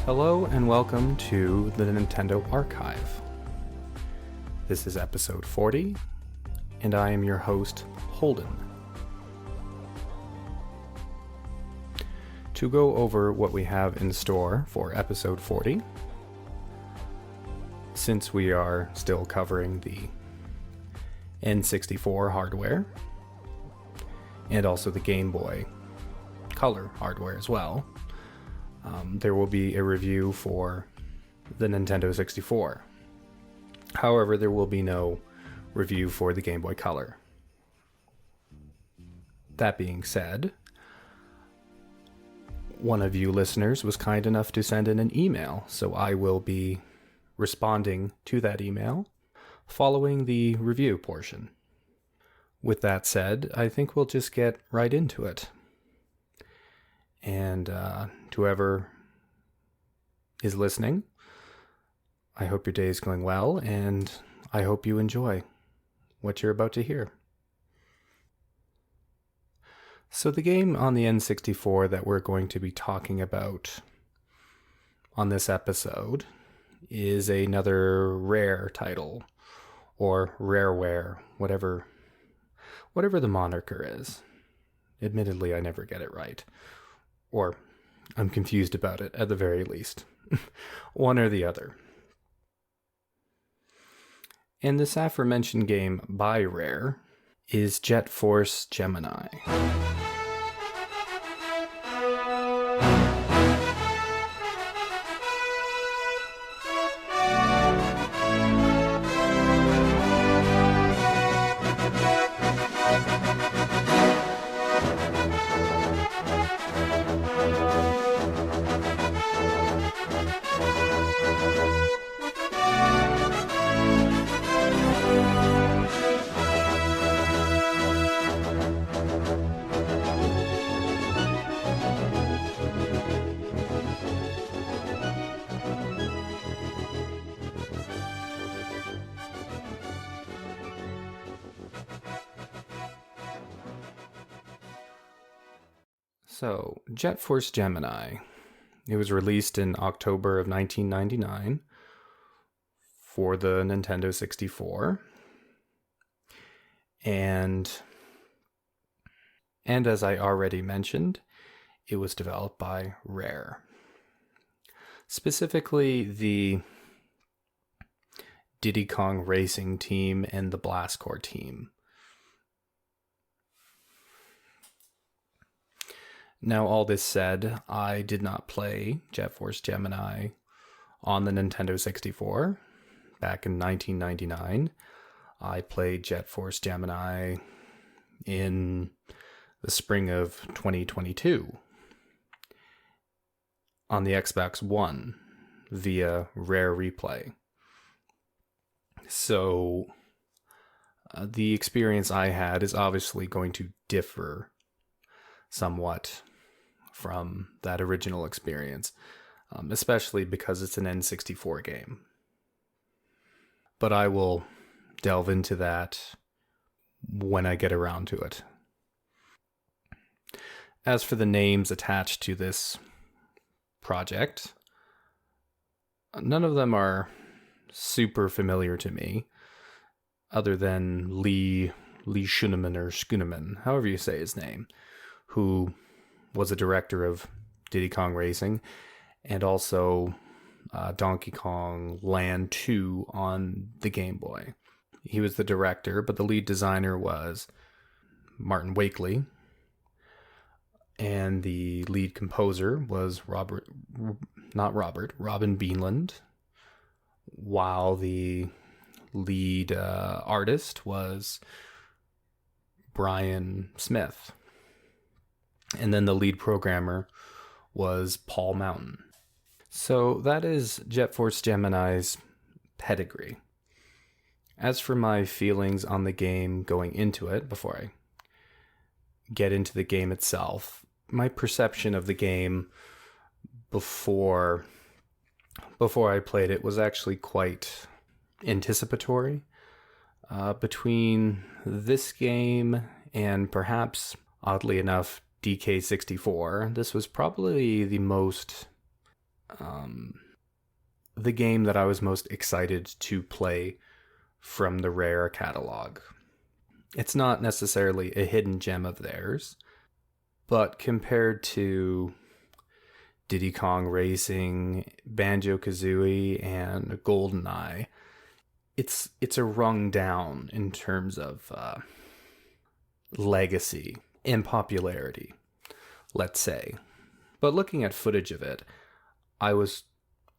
Hello and welcome to the Nintendo Archive. This is episode 40, and I am your host, Holden. To go over what we have in store for episode 40, since we are still covering the N64 hardware, and also the Game Boy Color hardware as well, there will be a review for the Nintendo 64. However, there will be no review for the Game Boy Color. That being said, one of you listeners was kind enough to send in an email, so I will be responding to that email following the review portion. With that said, I think we'll just get right into it. And to whoever is listening, I hope your day is going well, and I hope you enjoy what you're about to hear. So the game on the N64 that we're going to be talking about on this episode is another Rare title, or Rareware, whatever the moniker is. Admittedly, I never get it right. Or I'm confused about it, at the very least. One or the other. And this aforementioned game by Rare is Jet Force Gemini. So, Jet Force Gemini. It was released in October of 1999 for the Nintendo 64. And as I already mentioned, it was developed by Rare. Specifically, the Diddy Kong Racing team and the Blast Corps team. Now, all this said, I did not play Jet Force Gemini on the Nintendo 64 back in 1999. I played Jet Force Gemini in the spring of 2022 on the Xbox One via Rare Replay. So, the experience I had is obviously going to differ somewhat from that original experience, especially because it's an N64 game. But I will delve into that when I get around to it. As for the names attached to this project, none of them are super familiar to me, other than Lee Schuneman or Schooneman, however you say his name, who was a director of Diddy Kong Racing and also Donkey Kong Land 2 on the Game Boy. He was the director, but the lead designer was Martin Wakely, and the lead composer was Robin Beanland, while the lead artist was Brian Smith. And then the lead programmer was Paul Mountain. So that is Jet Force Gemini's pedigree. As for my feelings on the game going into it, before I get into the game itself, my perception of the game before I played it was actually quite anticipatory. Between this game and perhaps, oddly enough, DK64, this was probably the most the game that I was most excited to play from the Rare catalog. It's not necessarily a hidden gem of theirs, but compared to Diddy Kong Racing, Banjo-Kazooie, and GoldenEye, it's a rung down in terms of legacy and popularity, let's say. But looking at footage of it, I was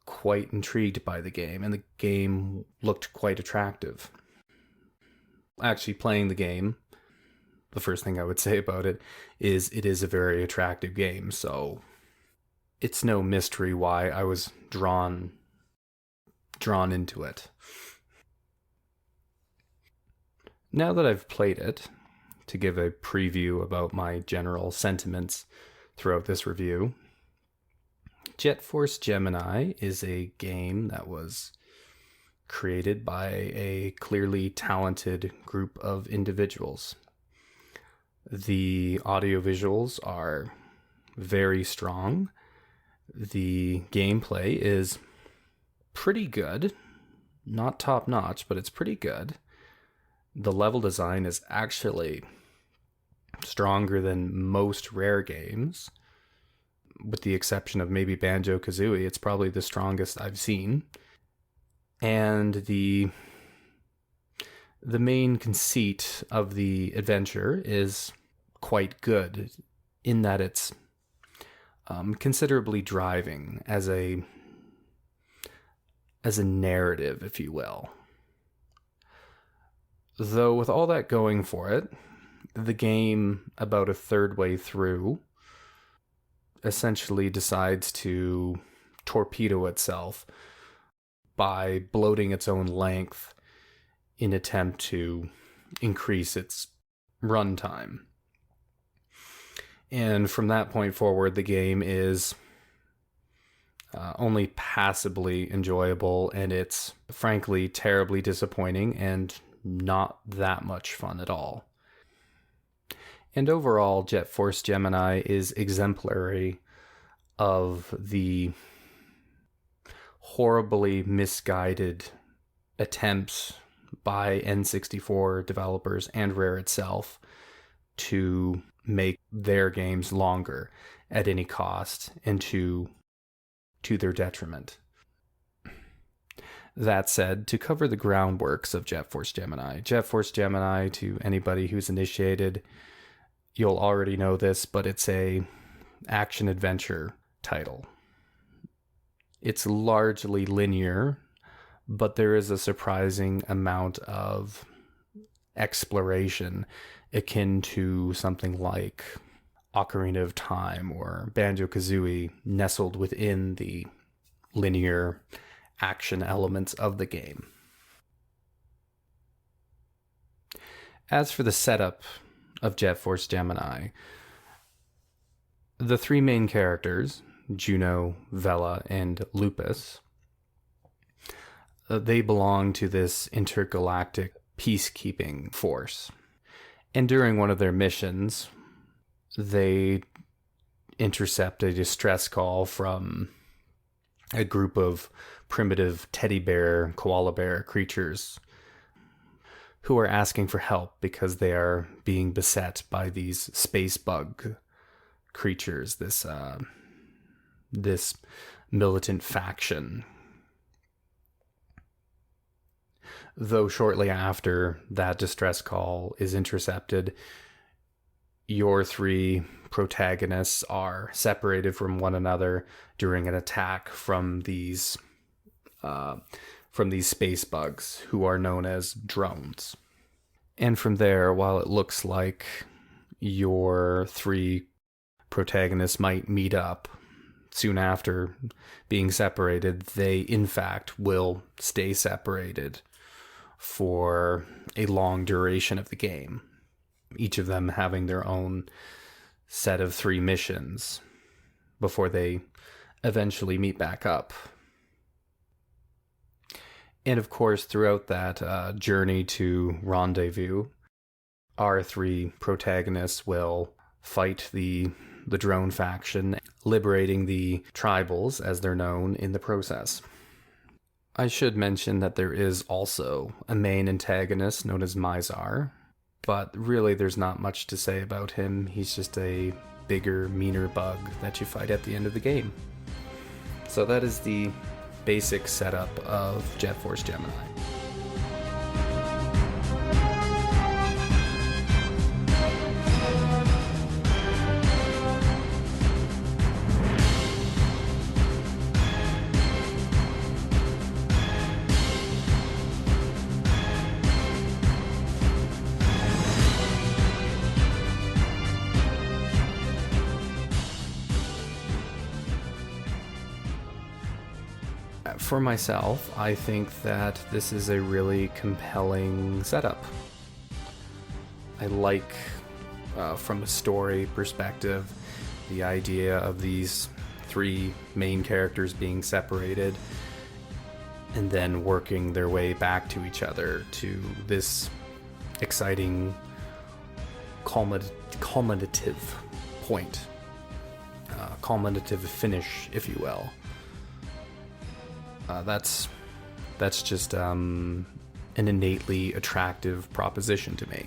quite intrigued by the game, and the game looked quite attractive. Actually, playing the game, the first thing I would say about it is a very attractive game, so it's no mystery why I was drawn into it. Now that I've played it, to give a preview about my general sentiments throughout this review, Jet Force Gemini is a game that was created by a clearly talented group of individuals. The audiovisuals are very strong. The gameplay is pretty good. Not top notch, but it's pretty good. The level design is actually stronger than most Rare games. With the exception of maybe Banjo-Kazooie, it's probably the strongest I've seen. And the main conceit of the adventure is quite good in that it's considerably driving as a narrative, if you will. Though with all that going for it, the game, about a third way through, essentially decides to torpedo itself by bloating its own length in attempt to increase its runtime. And from that point forward, the game is only passably enjoyable, and it's frankly terribly disappointing and not that much fun at all. And overall, Jet Force Gemini is exemplary of the horribly misguided attempts by N64 developers and Rare itself to make their games longer at any cost and to their detriment. That said, to cover the groundworks of Jet Force Gemini, to anybody who's initiated, you'll already know this, but it's a action-adventure title. It's largely linear, but there is a surprising amount of exploration akin to something like Ocarina of Time or Banjo-Kazooie nestled within the linear action elements of the game. As for the setup of Jet Force Gemini, the three main characters, Juno, Vela, and Lupus, they belong to this intergalactic peacekeeping force. And during one of their missions, they intercept a distress call from a group of primitive teddy bear, koala bear creatures who are asking for help because they are being beset by these space bug creatures, this militant faction. Though shortly after that distress call is intercepted, your three protagonists are separated from one another during an attack from these space bugs, who are known as drones. And from there, while it looks like your three protagonists might meet up soon after being separated, they in fact will stay separated for a long duration of the game, each of them having their own set of 3 missions before they eventually meet back up. And of course, throughout that journey to rendezvous, our 3 protagonists will fight the the drone faction, liberating the tribals, as they're known, in the process. I should mention that there is also a main antagonist known as Mizar, but really there's not much to say about him. He's just a bigger, meaner bug that you fight at the end of the game. So that is the basic setup of Jet Force Gemini. For myself, I think that this is a really compelling setup. I like, from a story perspective, the idea of these three main characters being separated and then working their way back to each other to this exciting culminative point, culminative finish, if you will. That's just an innately attractive proposition to me.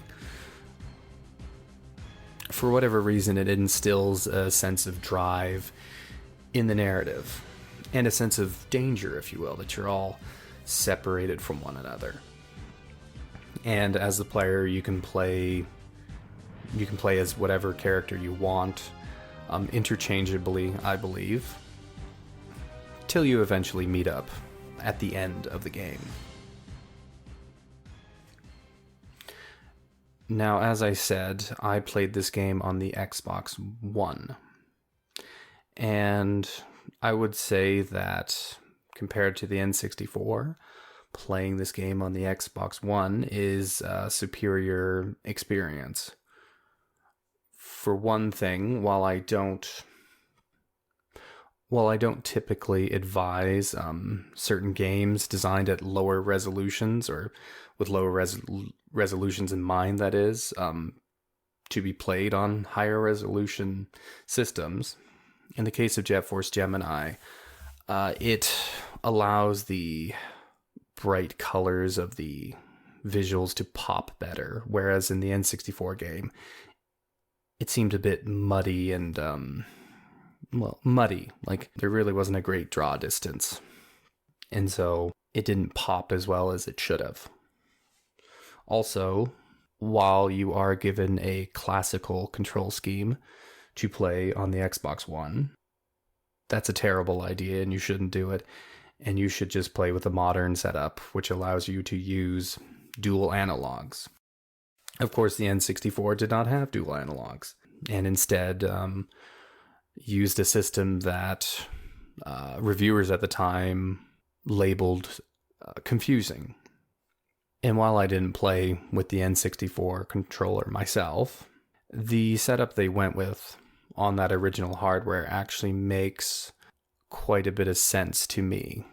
For whatever reason, it instills a sense of drive in the narrative and a sense of danger, if you will, that you're all separated from one another. And as the player, you can play as whatever character you want, interchangeably, I believe, till you eventually meet up at the end of the game. Now, as I said, I played this game on the Xbox One. And I would say that compared to the N64, playing this game on the Xbox One is a superior experience. For one thing, while I don't typically advise certain games designed at lower resolutions or with lower resolutions in mind, that is, to be played on higher resolution systems, in the case of Jet Force Gemini, it allows the bright colors of the visuals to pop better, whereas in the N64 game, it seemed a bit muddy and muddy. Like, there really wasn't a great draw distance. And so it didn't pop as well as it should have. Also, while you are given a classical control scheme to play on the Xbox One, that's a terrible idea and you shouldn't do it. And you should just play with a modern setup, which allows you to use dual analogs. Of course, the N64 did not have dual analogs, and instead used a system that reviewers at the time labeled confusing. And while I didn't play with the N64 controller myself, the setup they went with on that original hardware actually makes quite a bit of sense to me,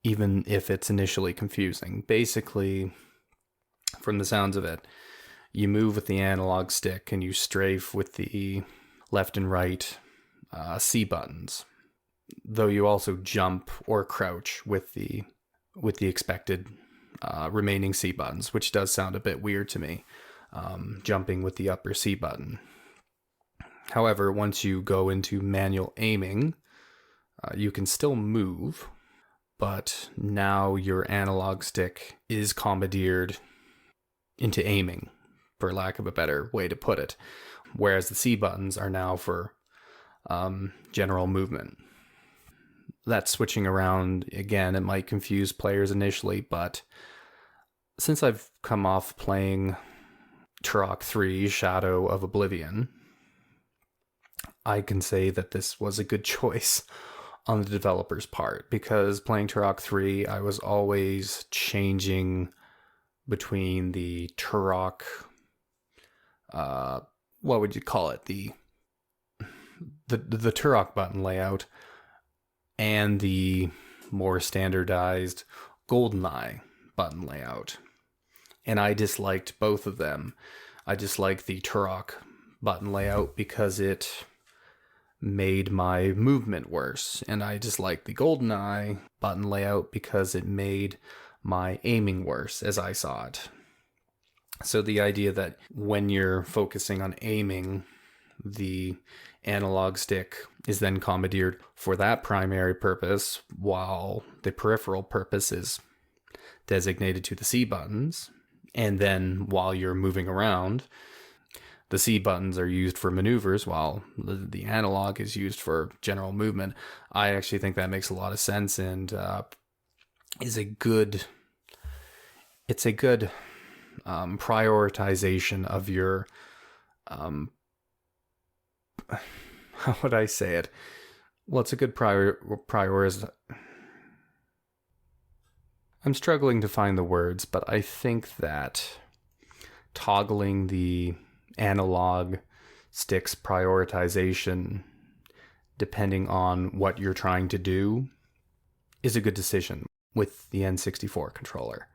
even if it's initially confusing. Basically, from the sounds of it, you move with the analog stick and you strafe with the left and right C buttons, though you also jump or crouch with the expected remaining C buttons, which does sound a bit weird to me, jumping with the upper C button. However, once you go into manual aiming, you can still move, but now your analog stick is commandeered into aiming, for lack of a better way to put it, whereas the C buttons are now for general movement. That switching around, again, it might confuse players initially, but since I've come off playing Turok 3 Shadow of Oblivion, I can say that this was a good choice on the developer's part, because playing Turok 3, I was always changing between the Turok, what would you call it, the Turok button layout and the more standardized GoldenEye button layout. And I disliked both of them. I disliked the Turok button layout because it made my movement worse. And I disliked the GoldenEye button layout because it made my aiming worse as I saw it. So the idea that when you're focusing on aiming, the analog stick is then commandeered for that primary purpose, while the peripheral purpose is designated to the C buttons. And then while you're moving around, the C buttons are used for maneuvers while the analog is used for general movement. I actually think that makes a lot of sense and is a good prioritization of your how would I say it? Well, it's a good prioritization. I'm struggling to find the words, but I think that toggling the analog sticks prioritization depending on what you're trying to do is a good decision with the N64 controller.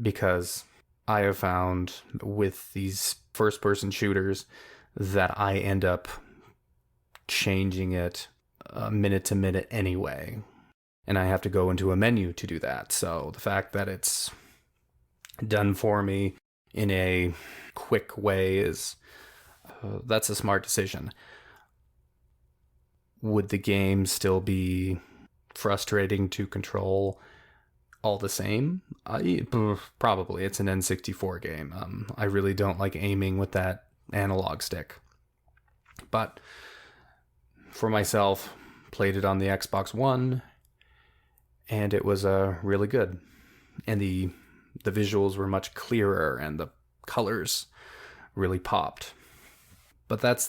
Because I have found with these first-person shooters that I end up changing it minute to minute anyway. And I have to go into a menu to do that. So the fact that it's done for me in a quick way is, that's a smart decision. Would the game still be frustrating to control all the same? Probably. It's an N64 game. I really don't like aiming with that analog stick. But for myself, played it on the Xbox One, and it was really good. And the visuals were much clearer, and the colors really popped. But that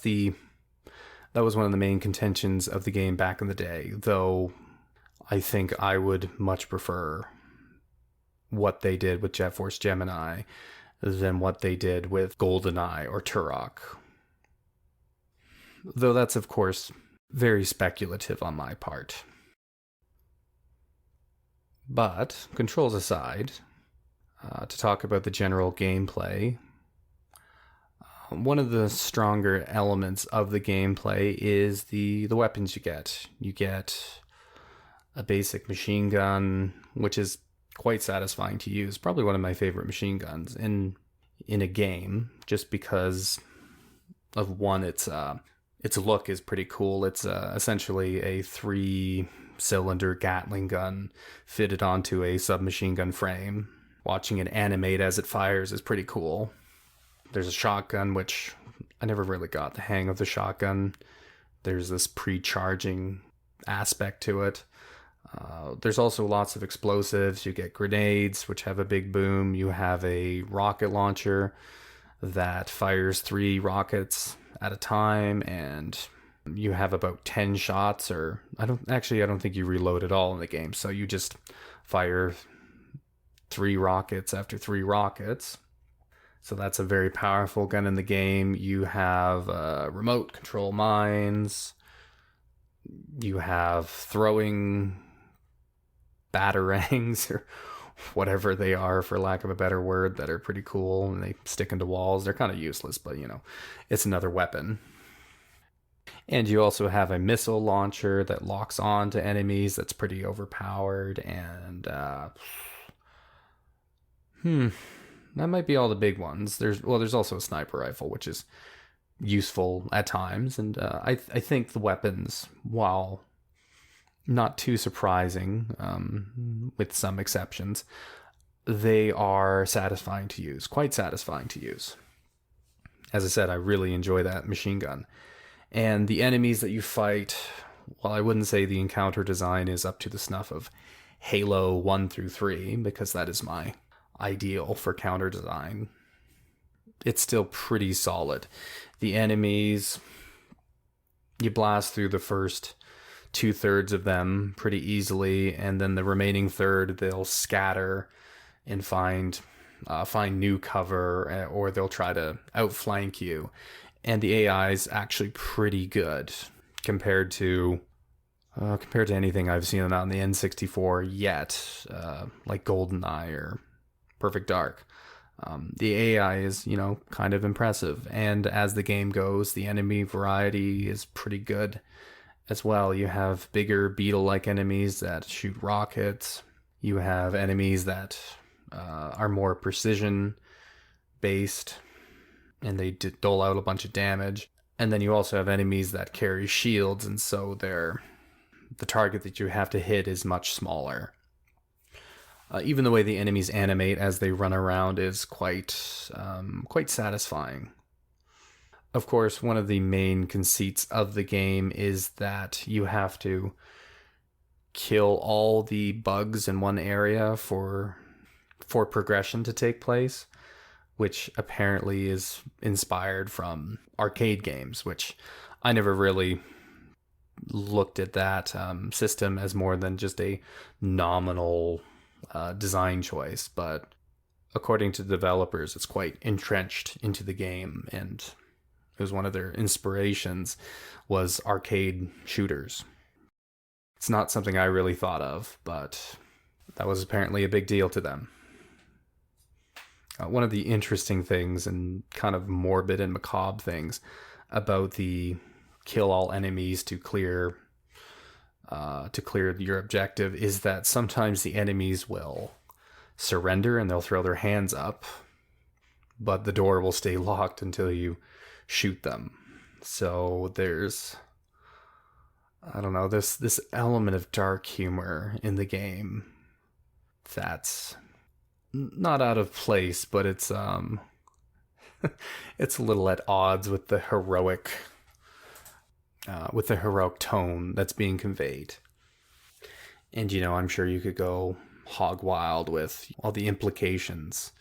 was one of the main contentions of the game back in the day, though I think I would much prefer what they did with Jet Force Gemini than what they did with GoldenEye or Turok. Though that's, of course, very speculative on my part. But, controls aside, to talk about the general gameplay, one of the stronger elements of the gameplay is the weapons you get. You get a basic machine gun, which is quite satisfying to use. Probably one of my favorite machine guns in a game, just because of one, its look is pretty cool. It's essentially a 3-cylinder Gatling gun fitted onto a submachine gun frame. Watching it animate as it fires is pretty cool. There's a shotgun, which I never really got the hang of the shotgun. There's this pre-charging aspect to it. There's also lots of explosives. You get grenades, which have a big boom. You have a rocket launcher that fires 3 rockets at a time, and you have about 10 shots, or I don't think you reload at all in the game. So you just fire 3 rockets after 3 rockets. So that's a very powerful gun in the game. You have remote control mines. You have throwing batarangs or whatever they are, for lack of a better word, that are pretty cool, and they stick into walls. They're kind of useless, but it's another weapon. And you also have a missile launcher that locks on to enemies that's pretty overpowered, and that might be all the big ones. There's also a sniper rifle, which is useful at times, and I think the weapons, while not too surprising, with some exceptions, they are satisfying to use, quite satisfying to use. As I said, I really enjoy that machine gun. And the enemies that you fight, well, I wouldn't say the encounter design is up to the snuff of Halo 1 through 3, because that is my ideal for counter design. It's still pretty solid. The enemies, you blast through the first 2/3 of them pretty easily, and then the remaining third, they'll scatter and find new cover, or they'll try to outflank you. And the AI is actually pretty good compared to anything I've seen on the N64 yet, like GoldenEye or Perfect Dark. The AI is, kind of impressive. And as the game goes, the enemy variety is pretty good as well. You have bigger beetle-like enemies that shoot rockets. You have enemies that are more precision based, and they dole out a bunch of damage. And then you also have enemies that carry shields, and so the target that you have to hit is much smaller. Even the way the enemies animate as they run around is quite satisfying. Of course, one of the main conceits of the game is that you have to kill all the bugs in one area for progression to take place, which apparently is inspired from arcade games, which I never really looked at that system as more than just a nominal design choice, but according to the developers, it's quite entrenched into the game, and it was one of their inspirations was arcade shooters. It's not something I really thought of, but that was apparently a big deal to them. One of the interesting things and kind of morbid and macabre things about the kill all enemies to clear your objective is that sometimes the enemies will surrender and they'll throw their hands up, but the door will stay locked until you shoot them. So there's, I don't know, this element of dark humor in the game that's not out of place, but it's it's a little at odds with the heroic tone that's being conveyed. And I'm sure you could go hog wild with all the implications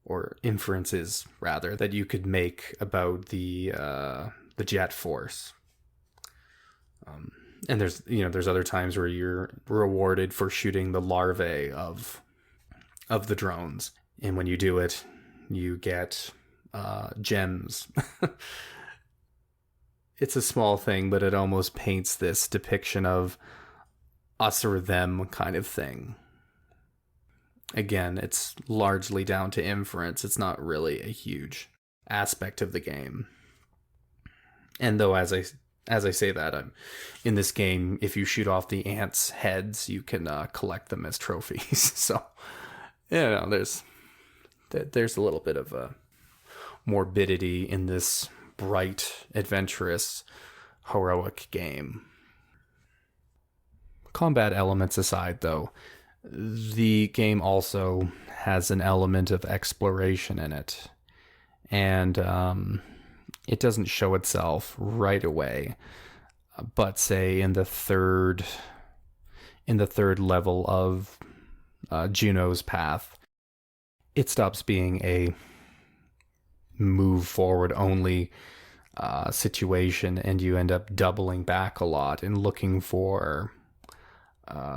or inferences rather that you could make about the Jet Force. And there's other times where you're rewarded for shooting the larvae of the drones, and when you do it, you get gems. It's a small thing, but it almost paints this depiction of us or them kind of thing. Again, it's largely down to inference. It's not really a huge aspect of the game. And though, as I say that, in this game, if you shoot off the ants' heads, you can collect them as trophies. So, there's a little bit of a morbidity in this bright, adventurous, heroic game. Combat elements aside, though, the game also has an element of exploration in it. And it doesn't show itself right away, but say in the third level of Juno's path, it stops being a move forward only situation, and you end up doubling back a lot and looking for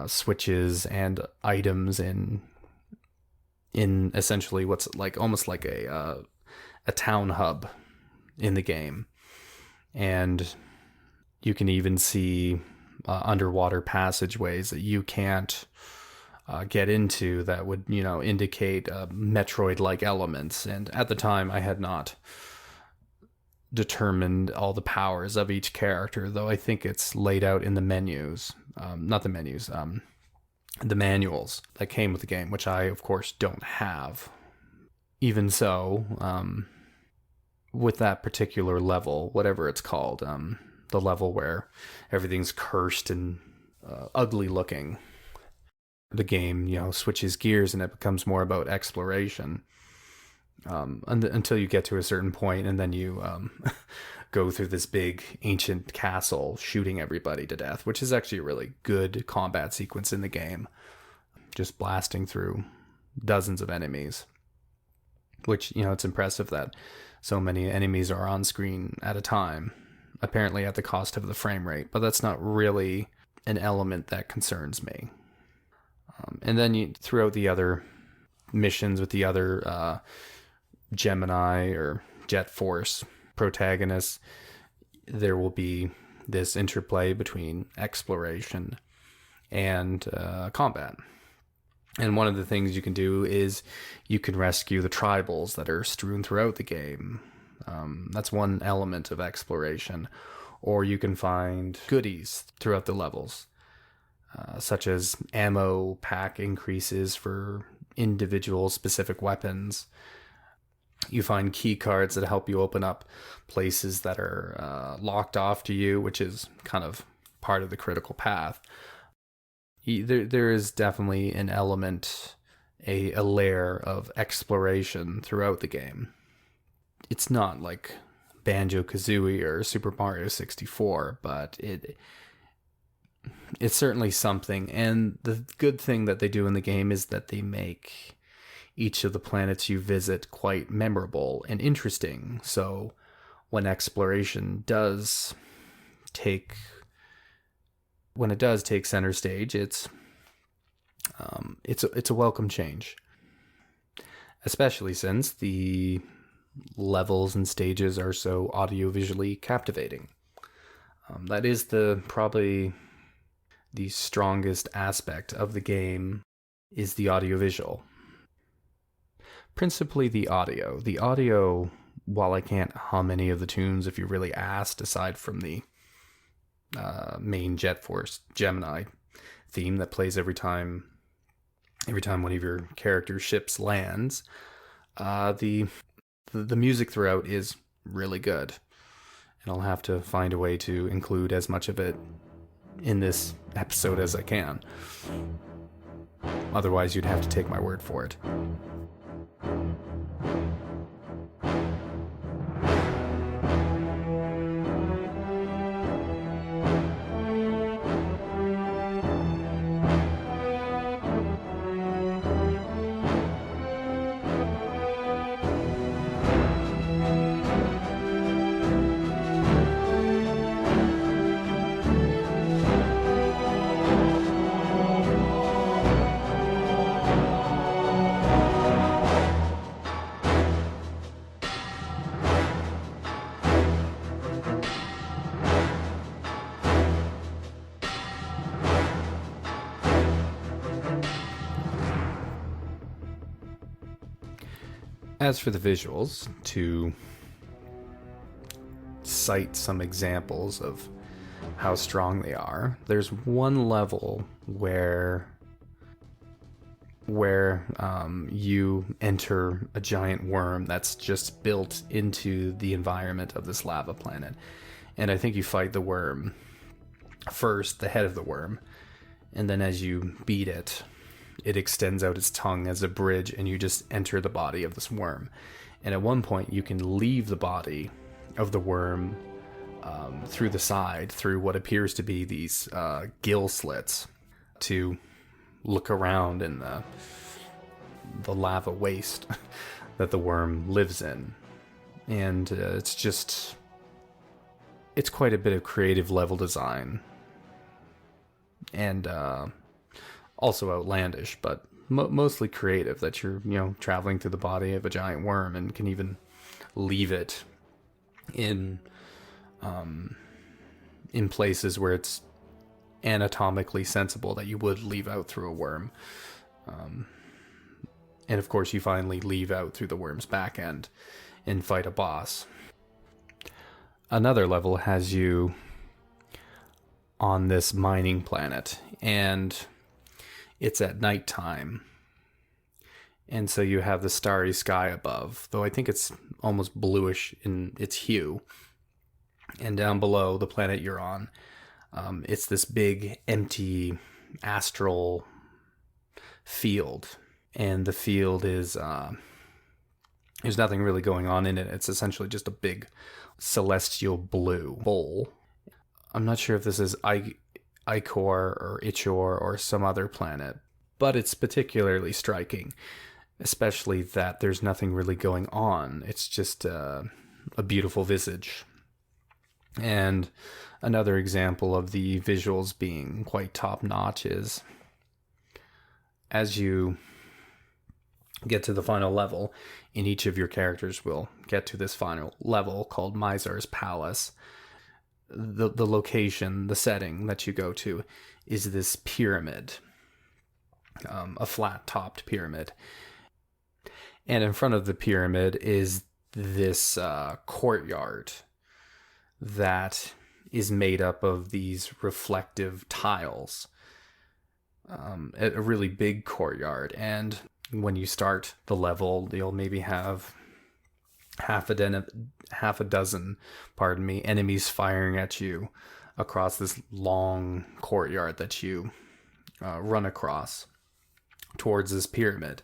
switches and items in essentially what's like almost like a town hub in the game. And you can even see underwater passageways that you can't get into that would indicate Metroid-like elements. And at the time I had not determined all the powers of each character, though I think it's laid out in the menus. Not the menus, the manuals that came with the game, which I of course don't have. Even so, with that particular level, whatever it's called, the level where everything's cursed and ugly looking, the game switches gears and it becomes more about exploration until you get to a certain point, and then you go through this big ancient castle shooting everybody to death, which is actually a really good combat sequence in the game, just blasting through dozens of enemies, which it's impressive that so many enemies are on screen at a time, apparently at the cost of the frame rate, but that's not really an element that concerns me. And then throughout the other missions with the other Gemini or Jet Force protagonists, there will be this interplay between exploration and combat. And one of the things you can do is you can rescue the tribals that are strewn throughout the game. That's one element of exploration. Or you can find goodies throughout the levels, such as ammo pack increases for individual specific weapons. You find key cards that help you open up places that are locked off to you, which is kind of part of the critical path. There is definitely an element, a layer of exploration throughout the game. It's not like Banjo-Kazooie or Super Mario 64, but it's certainly something. And the good thing that they do in the game is that they make each of the planets you visit quite memorable and interesting. So when exploration does take center stage, it's a welcome change, especially since the levels and stages are so audiovisually captivating. That is probably the strongest aspect of the game, is the audiovisual. Principally the audio. The audio, while I can't hum any of the tunes if you really asked, aside from the main Jet Force Gemini theme that plays every time one of your character ships lands, the music throughout is really good, and I'll have to find a way to include as much of it in this episode as I can. Otherwise, you'd have to take my word for it. As for the visuals, to cite some examples of how strong they are, there's one level where you enter a giant worm that's just built into the environment of this lava planet. And I think you fight the worm first, the head of the worm, and then as you beat it, it extends out its tongue as a bridge, and you just enter the body of this worm. And at one point, you can leave the body of the worm through the side, through what appears to be these gill slits, to look around in the lava waste that the worm lives in. And it's quite a bit of creative level design. And also outlandish, but mostly creative, that you're traveling through the body of a giant worm and can even leave it in places where it's anatomically sensible that you would leave out through a worm. And of course you finally leave out through the worm's back end and fight a boss. Another level has you on this mining planet, and it's at nighttime, and so you have the starry sky above, though I think it's almost bluish in its hue. And down below the planet you're on, it's this big, empty, astral field. And the field is, there's nothing really going on in it. It's essentially just a big celestial blue bowl. I'm not sure if this is Ichor or Ichor or some other planet, but it's particularly striking, especially that there's nothing really going on. It's just a beautiful visage. And another example of the visuals being quite top-notch is, as you get to the final level, and each of your characters will get to this final level called Mizar's Palace, the location, the setting that you go to is this pyramid. a flat-topped pyramid. And in front of the pyramid is this courtyard that is made up of these reflective tiles. A really big courtyard. And when you start the level, you'll maybe have half a dozen, enemies firing at you across this long courtyard that you run across towards this pyramid.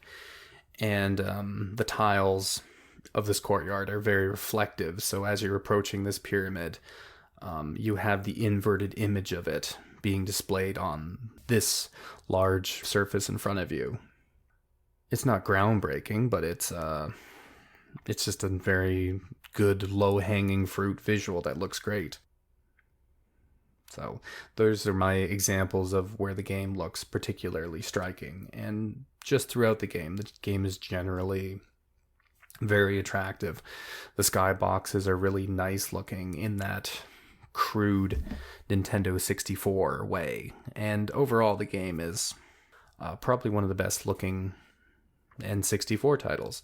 And the tiles of this courtyard are very reflective. So as you're approaching this pyramid, you have the inverted image of it being displayed on this large surface in front of you. It's not groundbreaking, but it's just a very good low-hanging fruit visual that looks great. So those are my examples of where the game looks particularly striking. And just throughout the game is generally very attractive. The skyboxes are really nice looking in that crude Nintendo 64 way. And overall, the game is probably one of the best looking N64 titles.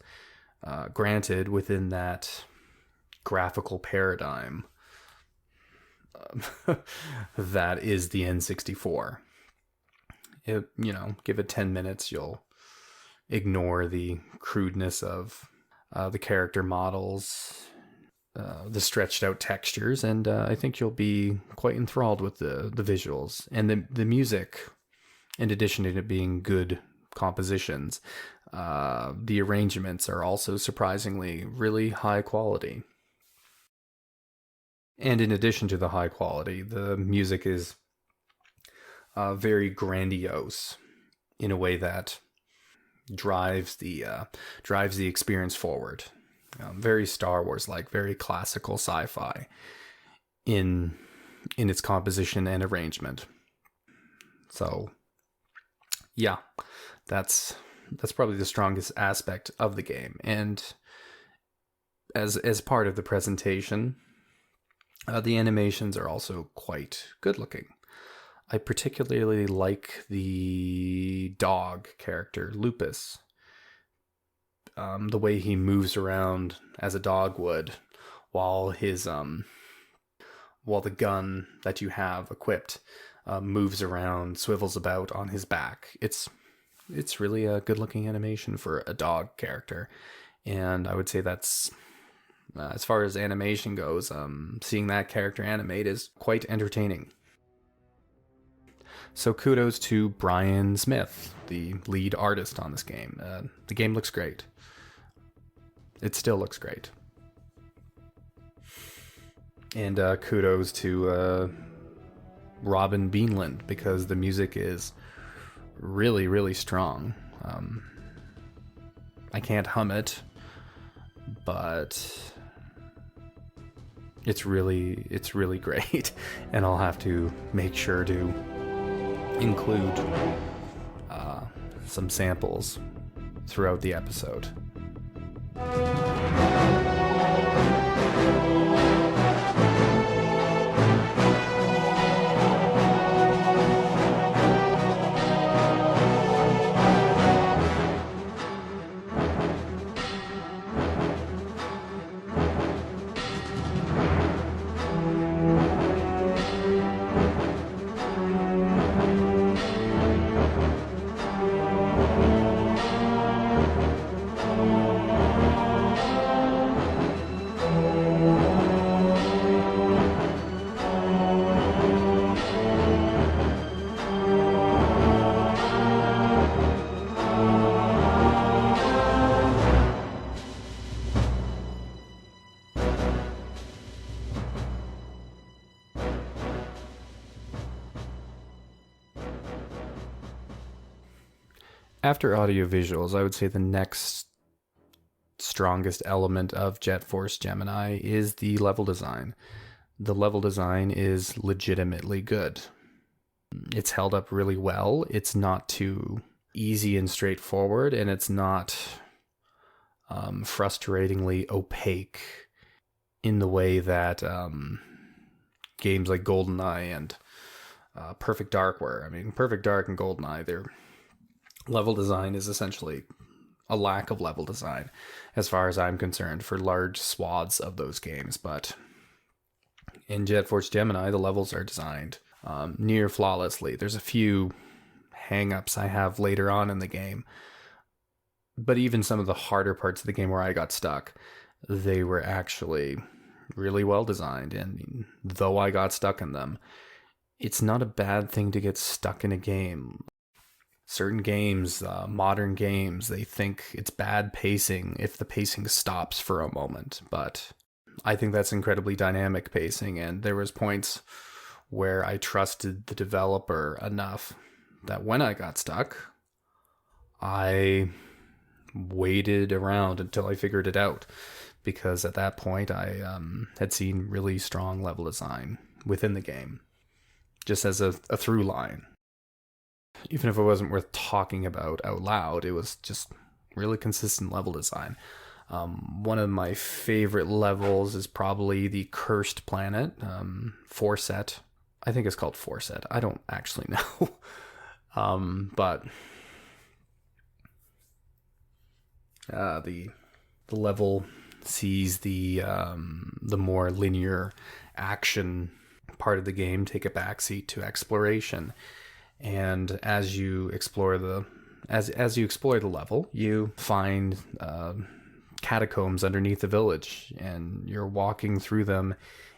Granted, within that graphical paradigm that is the N64. Give it 10 minutes, you'll ignore the crudeness of the character models, the stretched out textures, and I think you'll be quite enthralled with the visuals. And the music, in addition to it being good compositions, the arrangements are also surprisingly really high quality. And in addition to the high quality, the music is very grandiose in a way that drives the experience forward. Very Star Wars-like, very classical sci-fi in its composition and arrangement. So, yeah, that's probably the strongest aspect of the game. And as part of the presentation, the animations are also quite good looking. I particularly like the dog character, Lupus. The way he moves around as a dog would, while the gun that you have equipped moves around, swivels about on his back. It's really a good looking animation for a dog character, and I would say that's as far as animation goes, seeing that character animate is quite entertaining. So kudos to Brian Smith, the lead artist on this game. The game looks great. It still looks great. And kudos to Robin Beanland, because the music is really, really strong. I can't hum it, but it's really great, and I'll have to make sure to include some samples throughout the episode. After audio visuals, I would say the next strongest element of Jet Force Gemini is the level design. The level design is legitimately good. It's held up really well. It's not too easy and straightforward, and it's not frustratingly opaque in the way that games like GoldenEye and Perfect Dark were. I mean, Perfect Dark and GoldenEye, they're Level design is essentially a lack of level design, as far as I'm concerned, for large swaths of those games. But in Jet Force Gemini, the levels are designed near flawlessly. There's a few hang-ups I have later on in the game, but even some of the harder parts of the game where I got stuck, they were actually really well designed. And though I got stuck in them, it's not a bad thing to get stuck in a game. Certain games, modern games, they think it's bad pacing if the pacing stops for a moment. But I think that's incredibly dynamic pacing, and there was points where I trusted the developer enough that when I got stuck, I waited around until I figured it out, because at that point I had seen really strong level design within the game, just as a through line. Even if it wasn't worth talking about out loud, it was just really consistent level design. One of my favorite levels is probably the Cursed Planet, Forset. I think it's called Forset. I don't actually know. But the level sees the more linear action part of the game take a backseat to exploration. And as you explore the level, you find catacombs underneath the village, and you're walking through them,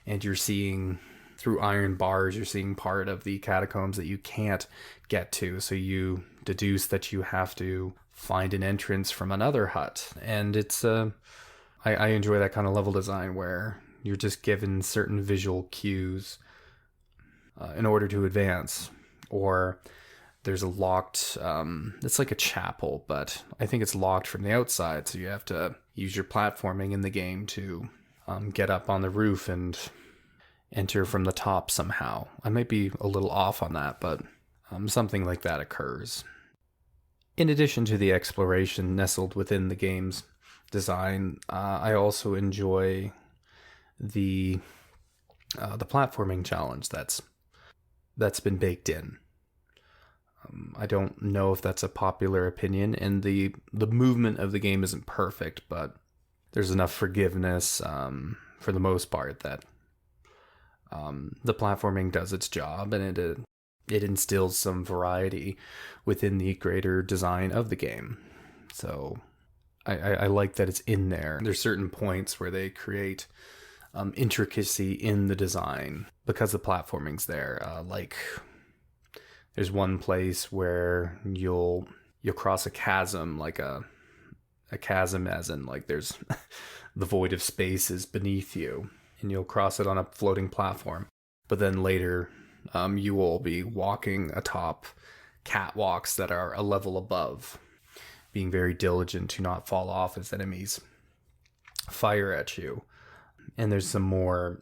and you're seeing through iron bars, you're seeing part of the catacombs that you can't get to. So you deduce that you have to find an entrance from another hut. And it's I enjoy that kind of level design where you're just given certain visual cues in order to advance. Or there's a locked, it's like a chapel, but I think it's locked from the outside. So you have to use your platforming in the game to get up on the roof and enter from the top somehow. I might be a little off on that, but something like that occurs. In addition to the exploration nestled within the game's design, I also enjoy the platforming challenge that's been baked in. I don't know if that's a popular opinion, and the movement of the game isn't perfect, but there's enough forgiveness for the most part that the platforming does its job, and it instills some variety within the greater design of the game. So I like that it's in there. There's certain points where they create intricacy in the design because the platforming's there. Like there's one place where you'll cross a chasm, like a chasm as in like there's the void of space is beneath you, and you'll cross it on a floating platform. But then later you will be walking atop catwalks that are a level above, being very diligent to not fall off as enemies fire at you. And there's some more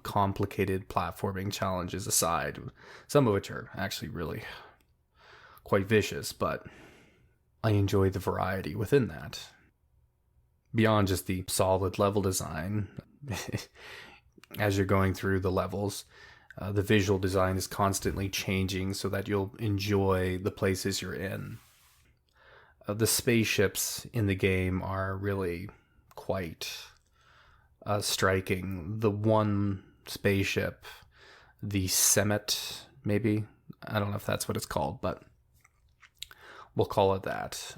complicated platforming challenges aside, some of which are actually really quite vicious, but I enjoy the variety within that. Beyond just the solid level design, as you're going through the levels, the visual design is constantly changing so that you'll enjoy the places you're in. The spaceships in the game are really quite striking. The one spaceship, the Semet, maybe? I don't know if that's what it's called, but we'll call it that.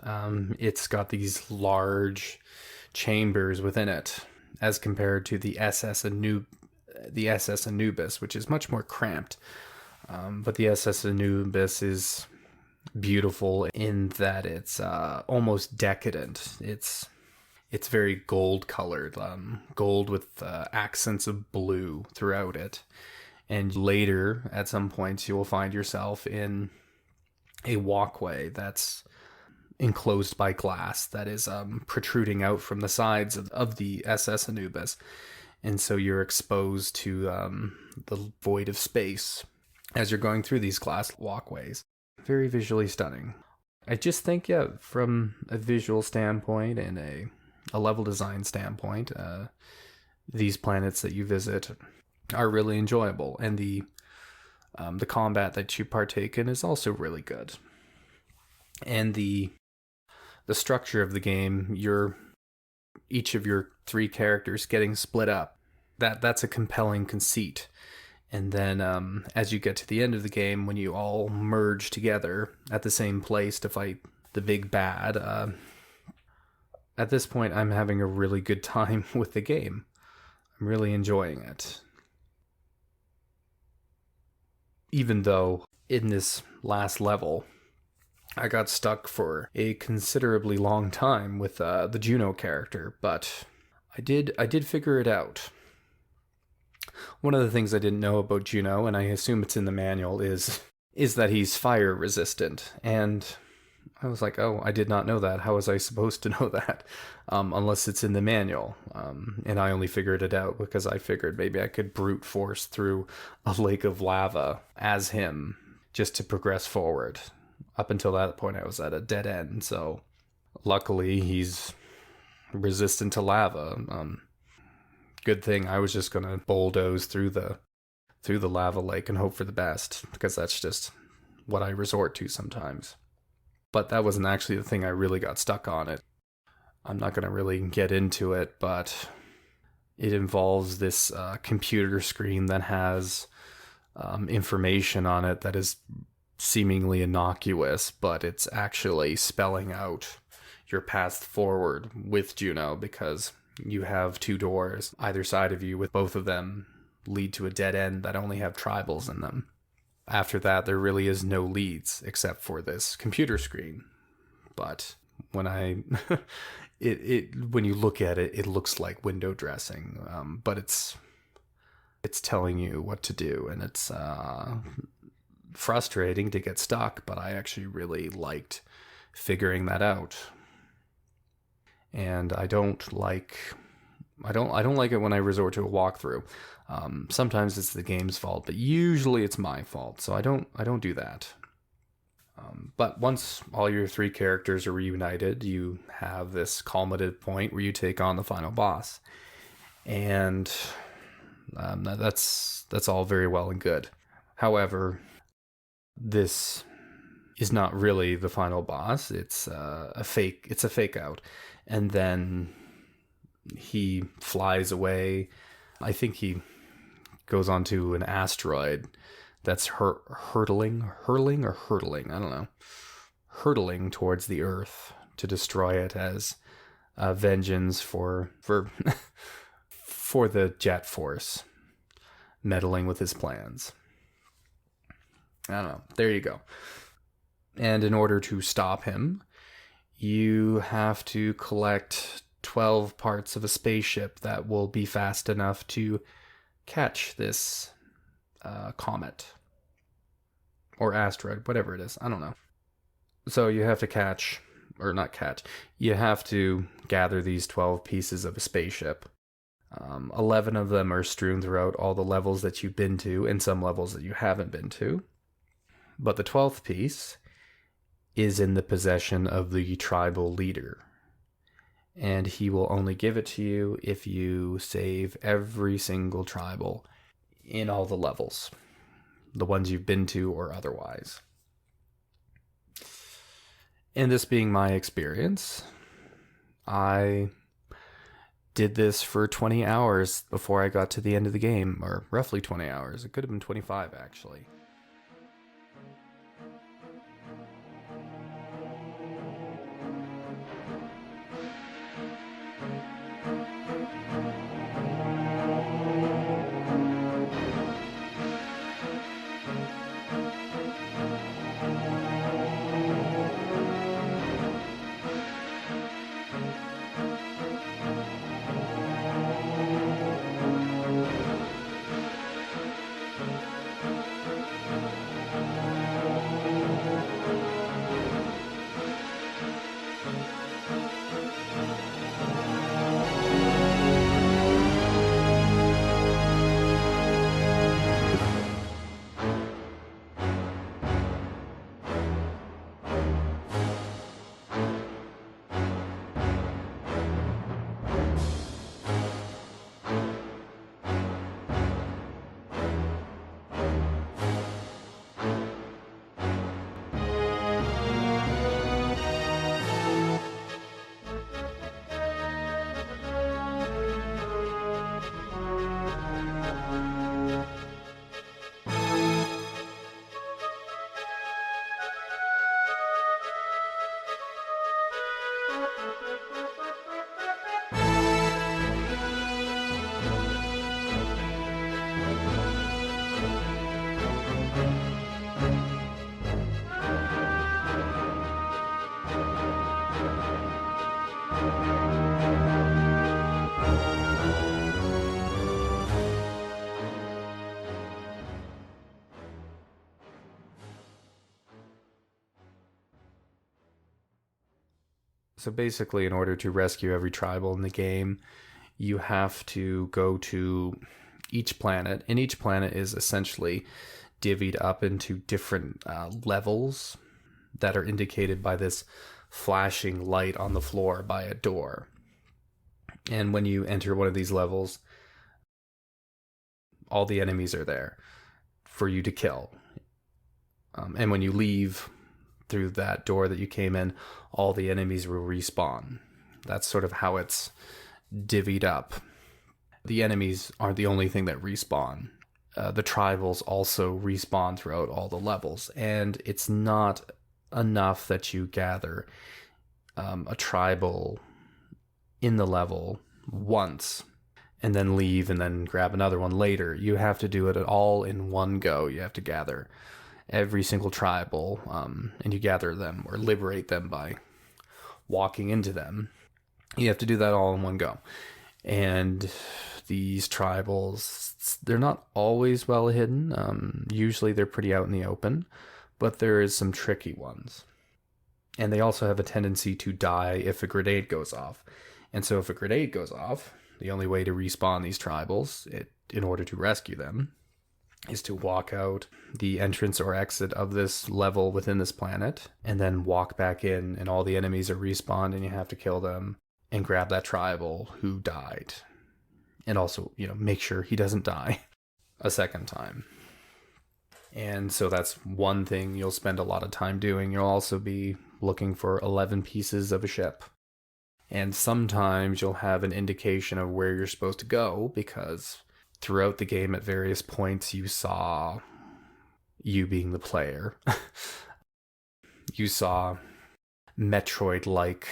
It's got these large chambers within it, as compared to the SS Anubis, which is much more cramped. But the SS Anubis is beautiful in that it's almost decadent. It's very gold colored, gold with accents of blue throughout it. And later, at some points, you will find yourself in a walkway that's enclosed by glass that is protruding out from the sides of the SS Anubis. And so you're exposed to the void of space as you're going through these glass walkways. Very visually stunning. I just think, yeah, from a visual standpoint and a level design standpoint, these planets that you visit are really enjoyable, and the combat that you partake in is also really good. And the structure of the game, each of your three characters getting split up. That's a compelling conceit. And then as you get to the end of the game, when you all merge together at the same place to fight the big bad, at this point I'm having a really good time with the game. I'm really enjoying it. Even though in this last level, I got stuck for a considerably long time with the Juno character, but I did figure it out. One of the things I didn't know about Juno, and I assume it's in the manual, is that he's fire resistant. And I was like, oh, I did not know that. How was I supposed to know that? Unless it's in the manual. And I only figured it out because I figured maybe I could brute force through a lake of lava as him just to progress forward. Up until that point, I was at a dead end. So luckily, he's resistant to lava. Good thing I was just gonna bulldoze through the lava lake and hope for the best, because that's just what I resort to sometimes. But that wasn't actually the thing I really got stuck on. It. I'm not gonna really get into it, but it involves this computer screen that has information on it that is seemingly innocuous, but it's actually spelling out your path forward with Juno, because you have two doors either side of you, with both of them lead to a dead end that only have tribals in them. After that, there really is no leads except for this computer screen. But when when you look at it, it looks like window dressing, but it's telling you what to do, and it's frustrating to get stuck. But I actually really liked figuring that out. And I don't like it when I resort to a walkthrough. Sometimes it's the game's fault, but usually it's my fault. So I don't do that. But once all your three characters are reunited, you have this culminative point where you take on the final boss, and that's all very well and good. However, this is not really the final boss. It's a fake. It's a fake out. And then he flies away. I think he goes onto an asteroid that's hurtling. I don't know. Hurtling towards the Earth to destroy it as vengeance for the Jet Force meddling with his plans. I don't know. There you go. And in order to stop him, you have to collect 12 parts of a spaceship that will be fast enough to catch this comet or asteroid, whatever it is. I don't know. So you have to you have to gather these 12 pieces of a spaceship. 11 of them are strewn throughout all the levels that you've been to, and some levels that you haven't been to. But the 12th piece is in the possession of the tribal leader, and he will only give it to you if you save every single tribal in all the levels, the ones you've been to or otherwise. And this being my experience, I did this for 20 hours before I got to the end of the game, or roughly 20 hours. It could have been 25, actually. So basically, in order to rescue every tribal in the game, you have to go to each planet, and each planet is essentially divvied up into different levels that are indicated by this flashing light on the floor by a door. And when you enter one of these levels, all the enemies are there for you to kill. And when you leave through that door that you came in, all the enemies will respawn. That's sort of how it's divvied up. The enemies aren't the only thing that respawn. The tribals also respawn throughout all the levels, and it's not enough that you gather a tribal in the level once and then leave and then grab another one later. You have to do it all in one go. You have to gather every single tribal, and you gather them or liberate them by walking into them. You have to do that all in one go. And these tribals, they're not always well hidden. Usually they're pretty out in the open, but there is some tricky ones. And they also have a tendency to die if a grenade goes off. And so if a grenade goes off, the only way to respawn these tribals, in order to rescue them, is to walk out the entrance or exit of this level within this planet, and then walk back in, and all the enemies are respawned, and you have to kill them and grab that tribal who died. And also, make sure he doesn't die a second time. And so that's one thing you'll spend a lot of time doing. You'll also be looking for 11 pieces of a ship. And sometimes you'll have an indication of where you're supposed to go, because throughout the game at various points you saw, you being the player, you saw Metroid-like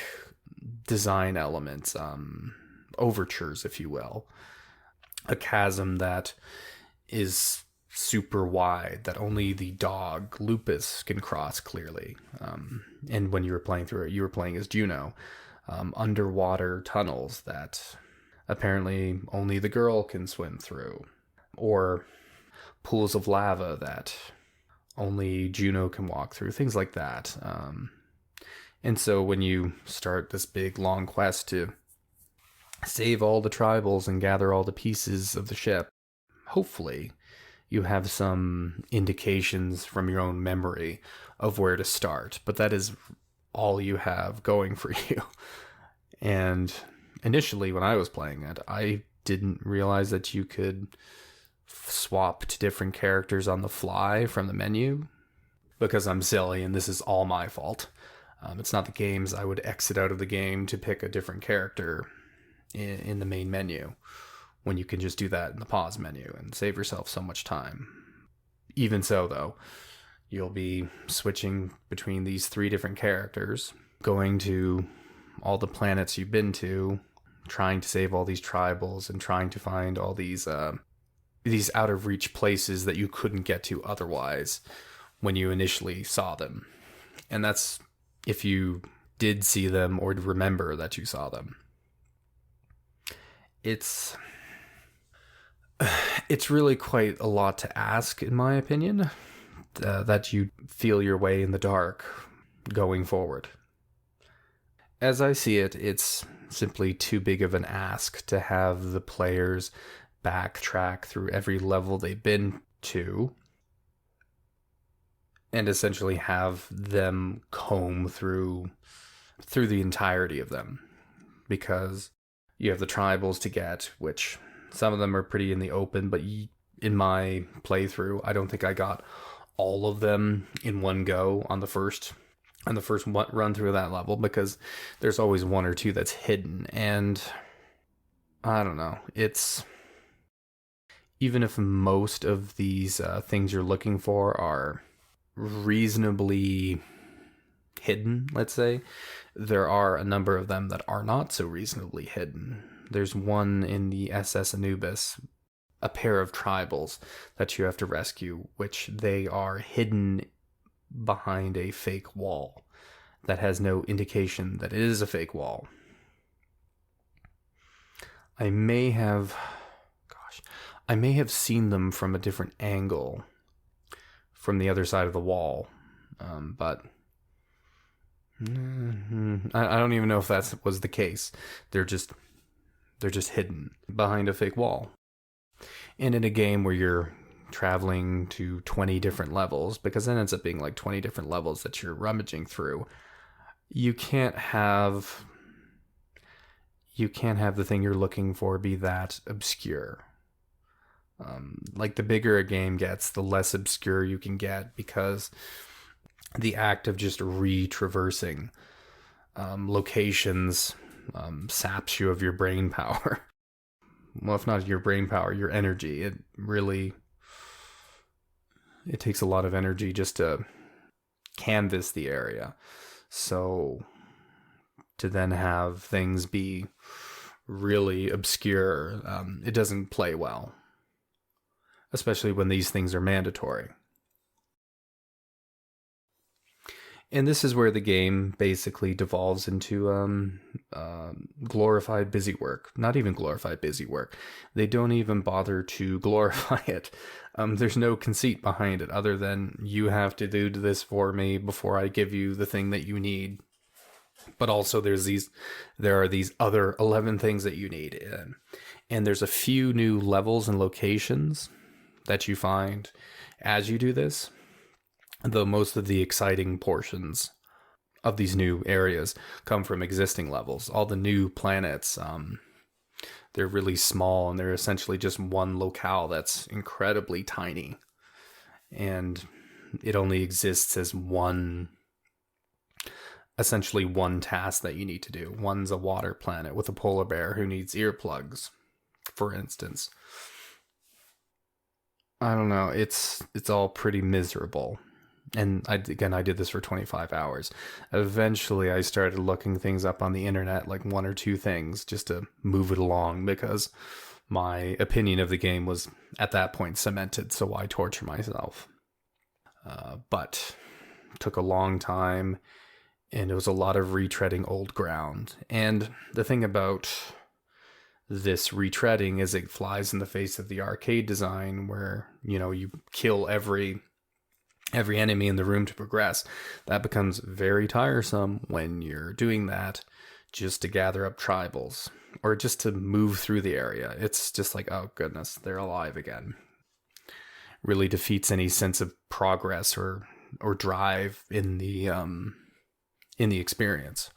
design elements, overtures, if you will. A chasm that is super wide that only the dog Lupus can cross clearly. And when you were playing through it, you were playing as Juno. Underwater tunnels that apparently only the girl can swim through. Or pools of lava that only Juno can walk through. Things like that. And so when you start this big long quest to save all the tribals and gather all the pieces of the ship, hopefully you have some indications from your own memory of where to start. But that is all you have going for you. And initially when I was playing it, I didn't realize that you could swap to different characters on the fly from the menu, because I'm silly and this is all my fault. It's not the game's. I would exit out of the game to pick a different character in the main menu, when you can just do that in the pause menu and save yourself so much time. Even so, though, you'll be switching between these 3 different characters, going to all the planets you've been to, trying to save all these tribals, and trying to find all these out of reach places that you couldn't get to otherwise when you initially saw them. And that's if you did see them or remember that you saw them. It's really quite a lot to ask, in my opinion, that you feel your way in the dark going forward. As I see it, it's simply too big of an ask to have the players backtrack through every level they've been to and essentially have them comb through the entirety of them, because you have the tribals to get, which some of them are pretty in the open, but in my playthrough, I don't think I got all of them in one go on the first run through that level, because there's always 1 or 2 that's hidden. And I don't know, it's, even if most of these things you're looking for are reasonably hidden, let's say, there are a number of them that are not so reasonably hidden. There's one in the SS Anubis, a pair of tribals that you have to rescue, which they are hidden behind a fake wall that has no indication that it is a fake wall. I may have seen them from a different angle from the other side of the wall, but I don't even know if that was the case. They're just hidden behind a fake wall. And in a game where you're traveling to 20 different levels, because it ends up being like 20 different levels that you're rummaging through, you can't have the thing you're looking for be that obscure. Like the bigger a game gets, the less obscure you can get, because the act of just retraversing locations saps you of your brain power. Well, if not your brain power, your energy. It takes a lot of energy just to canvas the area. So to then have things be really obscure, it doesn't play well, especially when these things are mandatory. And this is where the game basically devolves into glorified busy work. Not even glorified busy work. They don't even bother to glorify it. There's no conceit behind it other than you have to do this for me before I give you the thing that you need. But also there are these other 11 things that you need. And there's a few new levels and locations that you find as you do this. Though most of the exciting portions of these new areas come from existing levels. All the new planets, they're really small, and they're essentially just one locale that's incredibly tiny. And it only exists as essentially one task that you need to do. One's a water planet with a polar bear who needs earplugs, for instance. I don't know, it's all pretty miserable. And I did this for 25 hours. Eventually, I started looking things up on the internet, like one or two things, just to move it along, because my opinion of the game was, at that point, cemented, so why torture myself? But it took a long time, and it was a lot of retreading old ground. And the thing about this retreading is it flies in the face of the arcade design, where, you kill every enemy in the room to progress. That becomes very tiresome when you're doing that just to gather up tribals or just to move through the area. It's just like, oh goodness, they're alive again. Really defeats any sense of progress or drive in the experience.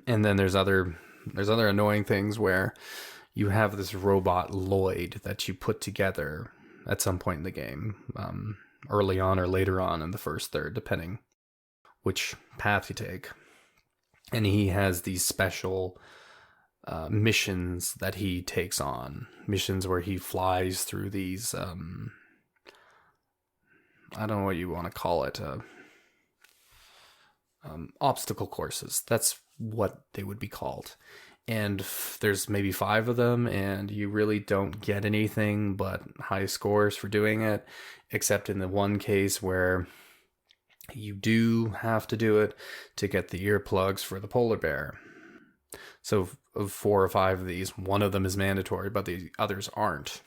And then there's other annoying things where you have this robot Lloyd that you put together at some point in the game, early on or later on in the first third, depending which path you take. And he has these special missions that he takes on. Missions where he flies through these, I don't know what you want to call it, obstacle courses. That's what they would be called. And there's maybe 5 of them, and you really don't get anything but high scores for doing it, except in the one case where you do have to do it to get the earplugs for the polar bear. So of 4 or 5 of these, one of them is mandatory, but the others aren't.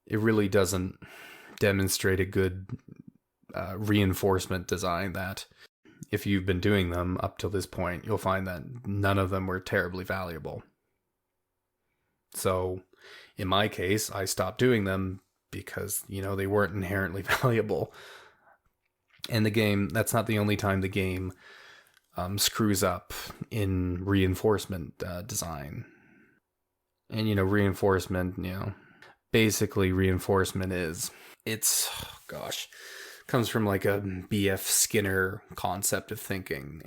It really doesn't demonstrate a good reinforcement design that if you've been doing them up till this point, you'll find that none of them were terribly valuable. So in my case, I stopped doing them because, they weren't inherently valuable. And the game, that's not the only time the game screws up in reinforcement design. And, reinforcement, basically reinforcement comes from like a B.F. Skinner concept of thinking.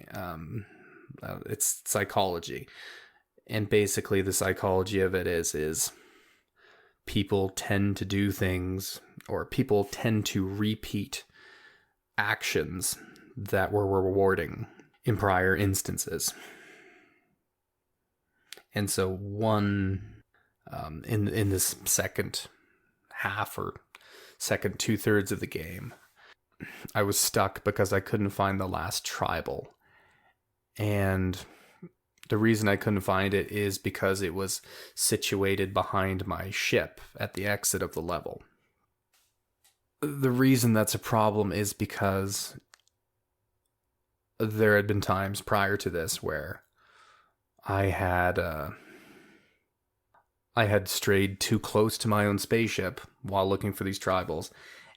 It's psychology. And basically the psychology of it is people tend to do things, or people tend to repeat actions that were rewarding in prior instances. And so in this second half or second 2/3 of the game, I was stuck because I couldn't find the last tribal. And the reason I couldn't find it is because it was situated behind my ship at the exit of the level. The reason that's a problem is because there had been times prior to this where I had strayed too close to my own spaceship while looking for these tribals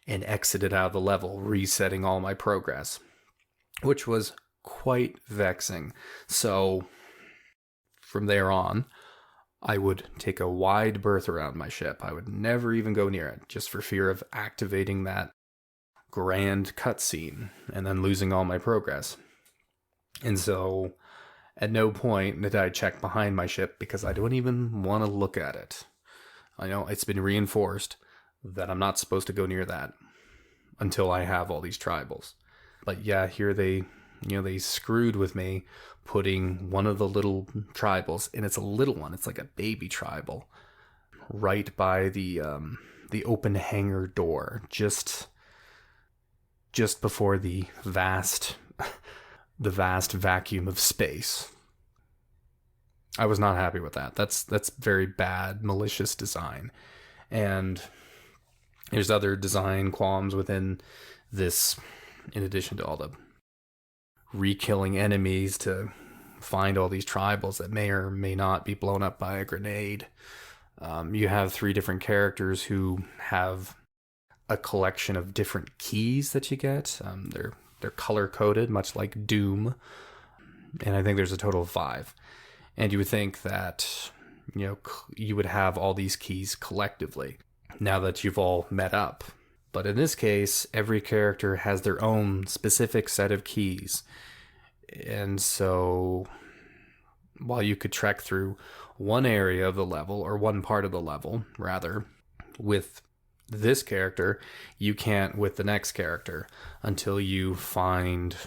and exited out of the level, resetting all my progress, which was quite vexing. So from there on, I would take a wide berth around my ship. I would never even go near it, just for fear of activating that grand cutscene and then losing all my progress. And so at no point did I check behind my ship because I don't even want to look at it. I know it's been reinforced that I'm not supposed to go near that until I have all these tribals. But yeah, here they screwed with me, putting one of the little tribals, and it's a little one, it's like a baby tribal, right by the open hangar door, just before the vast vacuum of space. I was not happy with that. That's very bad, malicious design. And there's other design qualms within this, in addition to all the re-killing enemies to find all these tribals that may or may not be blown up by a grenade. You have 3 different characters who have a collection of different keys that you get. They're color-coded, much like Doom. And I think there's a total of 5. And you would think that, you would have all these keys collectively now that you've all met up. But in this case, every character has their own specific set of keys. And so while you could trek through one area of the level, or one part of the level, rather, with this character, you can't with the next character until you find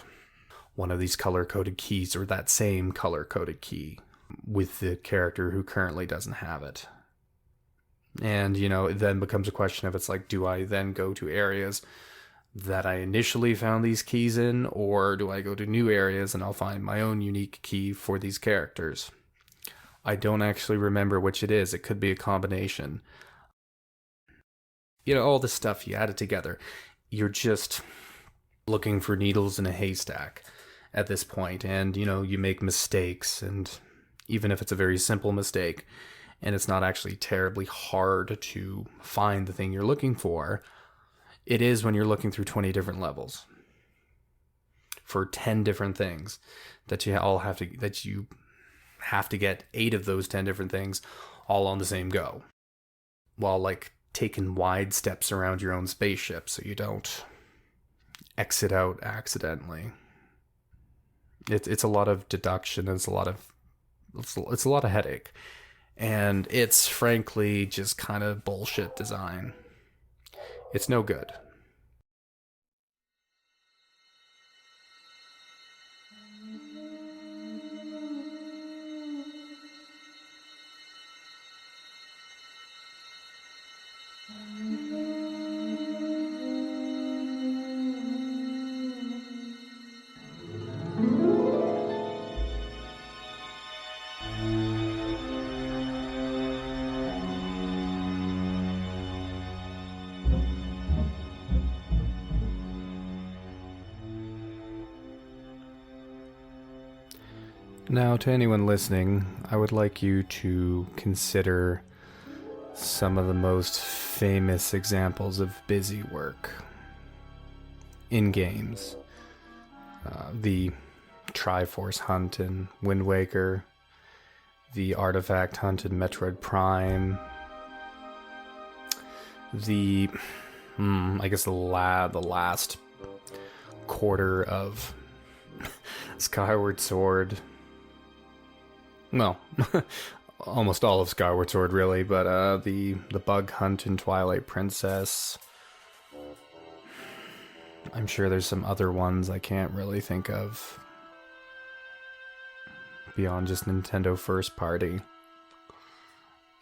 one of these color-coded keys, or that same color-coded key with the character who currently doesn't have it. And, it then becomes a question of, it's like, do I then go to areas that I initially found these keys in, or do I go to new areas and I'll find my own unique key for these characters? I don't actually remember which it is. It could be a combination. All this stuff, you add it together, you're just looking for needles in a haystack at this point. And, you make mistakes, and even if it's a very simple mistake, and it's not actually terribly hard to find the thing you're looking for, it is when you're looking through 20 different levels for 10 different things that you have to get 8 of those 10 different things all on the same go, while taking wide steps around your own spaceship so you don't exit out accidentally. It's a lot of deduction, and it's a lot of headache, and it's frankly just kind of bullshit design. It's no good. Now, to anyone listening, I would like you to consider some of the most famous examples of busy work in games. The Triforce hunt in Wind Waker, the artifact hunt in Metroid Prime, the last quarter of Skyward Sword. Well, almost all of Skyward Sword, really, but the bug hunt in Twilight Princess. I'm sure there's some other ones I can't really think of beyond just Nintendo first party.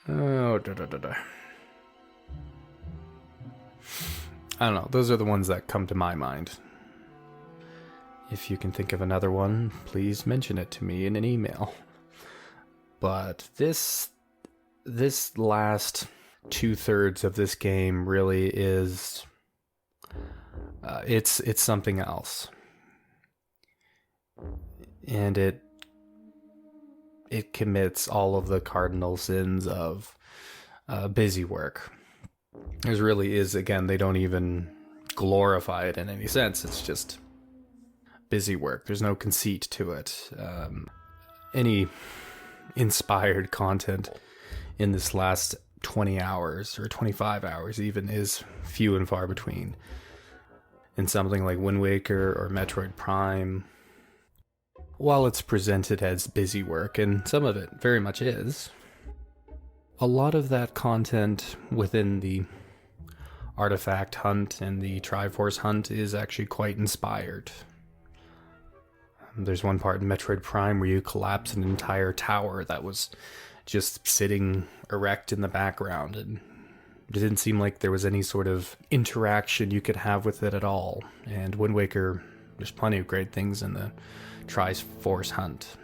I don't know. Those are the ones that come to my mind. If you can think of another one, please mention it to me in an email. But this last 2/3 of this game really is it's something else. and it commits all of the cardinal sins of busy work. There really is, again, they don't even glorify it in any sense. It's just busy work. There's no conceit to it. Any inspired content in this last 20 hours or 25 hours even is few and far between. In something like Wind Waker or Metroid Prime, while it's presented as busy work, and some of it very much is, a lot of that content within the artifact hunt and the Triforce hunt is actually quite inspired. There's one part in Metroid Prime where you collapse an entire tower that was just sitting erect in the background, and it didn't seem like there was any sort of interaction you could have with it at all. And Wind Waker, there's plenty of great things in the Triforce hunt,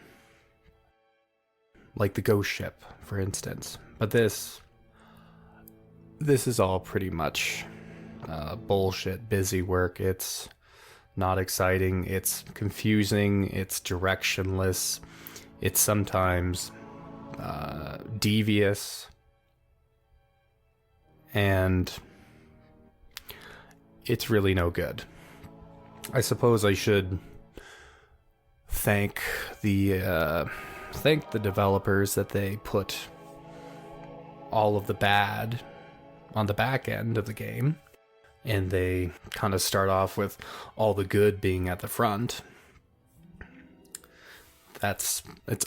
like the ghost ship, for instance. But this is all pretty much bullshit, busy work. It's not exciting, it's confusing, it's directionless, it's sometimes devious, and it's really no good. I suppose I should thank the developers that they put all of the bad on the back end of the game, and they kind of start off with all the good being at the front. It's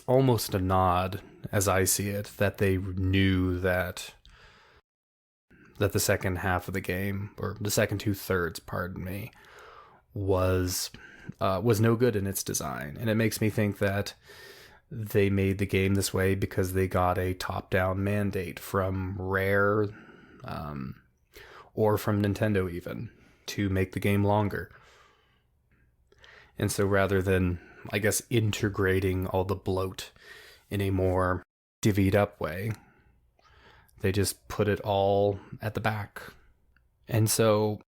almost a nod, as I see it, that they knew that the second half of the game, or the second 2/3, pardon me, was no good in its design. And it makes me think that they made the game this way because they got a top-down mandate from Rare, or from Nintendo even, to make the game longer. And so rather than, I guess, integrating all the bloat in a more divvied up way, they just put it all at the back. And so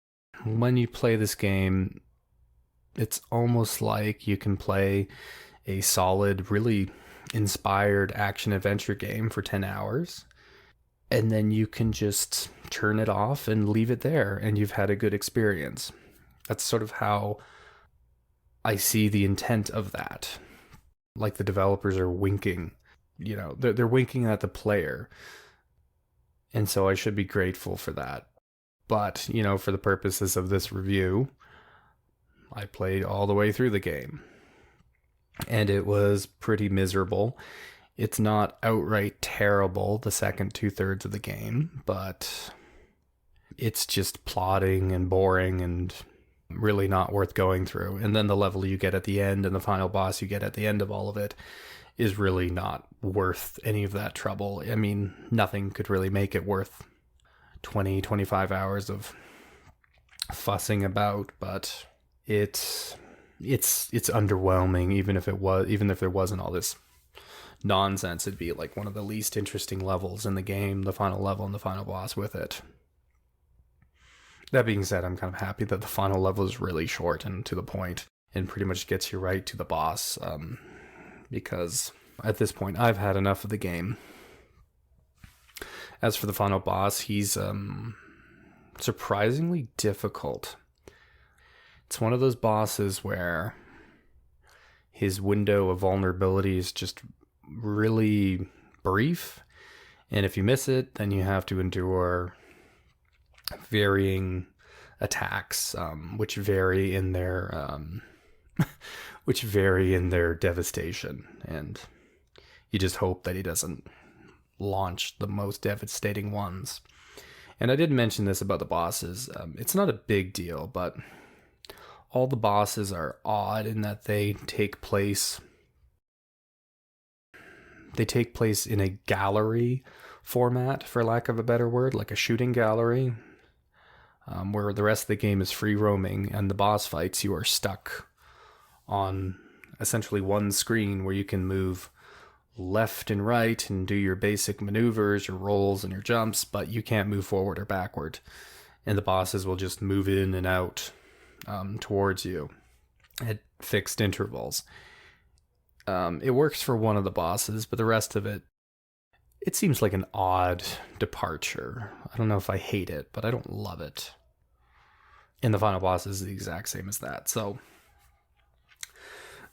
when you play this game, it's almost like you can play a solid, really inspired action-adventure game for 10 hours, and then you can just turn it off and leave it there, and you've had a good experience. That's sort of how I see the intent of that. Like the developers are winking, they're winking at the player. And so I should be grateful for that. But, for the purposes of this review, I played all the way through the game, and it was pretty miserable. It's not outright terrible, the second 2/3 of the game, but it's just plodding and boring and really not worth going through. And then the level you get at the end and the final boss you get at the end of all of it is really not worth any of that trouble. I mean, nothing could really make it worth 20-25 hours of fussing about, but it's underwhelming. Even if there wasn't all this nonsense, it'd be like one of the least interesting levels in the game, the final level and the final boss with it. That being said, I'm kind of happy that the final level is really short and to the point and pretty much gets you right to the boss, because at this point I've had enough of the game. As for the final boss, he's surprisingly difficult. It's one of those bosses where his window of vulnerability is just really brief, and if you miss it, then you have to endure varying attacks, which vary in their devastation, and you just hope that he doesn't launch the most devastating ones. And I did mention this about the bosses. It's not a big deal, but all the bosses are odd in that they take place in a gallery format, for lack of a better word, like a shooting gallery, where the rest of the game is free roaming, and the boss fights, you are stuck on essentially one screen where you can move left and right and do your basic maneuvers, your rolls and your jumps, but you can't move forward or backward. And the bosses will just move in and out towards you at fixed intervals. It works for one of the bosses, but the rest of it seems like an odd departure. I don't know if I hate it, but I don't love it. And the final boss is the exact same as that. So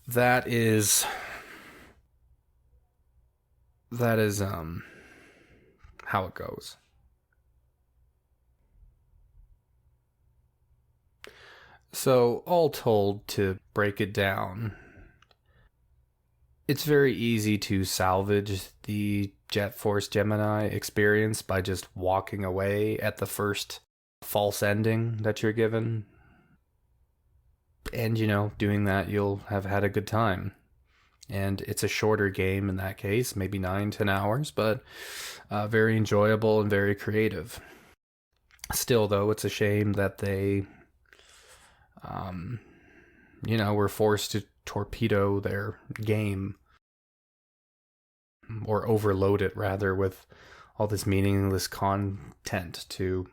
that is how it goes. So all told, to break it down, it's very easy to salvage the Jet Force Gemini experience by just walking away at the first false ending that you're given. And, doing that, you'll have had a good time. And it's a shorter game in that case, maybe 9-10 hours, but very enjoyable and very creative. Still, though, it's a shame that they, were forced to torpedo their game, or overload it rather, with all this meaningless content to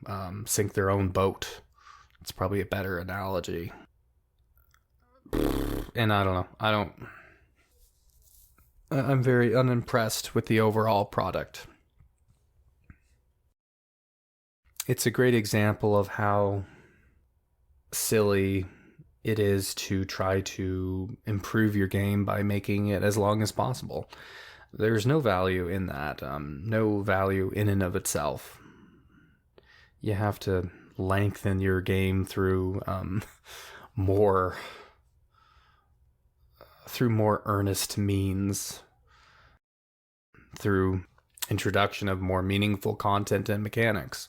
sink their own boat. It's probably a better analogy. And I don't know. I'm very unimpressed with the overall product. It's a great example of how silly it is to try to improve your game by making it as long as possible. There's no value in that. No value in and of itself. You have to lengthen your game through more earnest means, through introduction of more meaningful content and mechanics.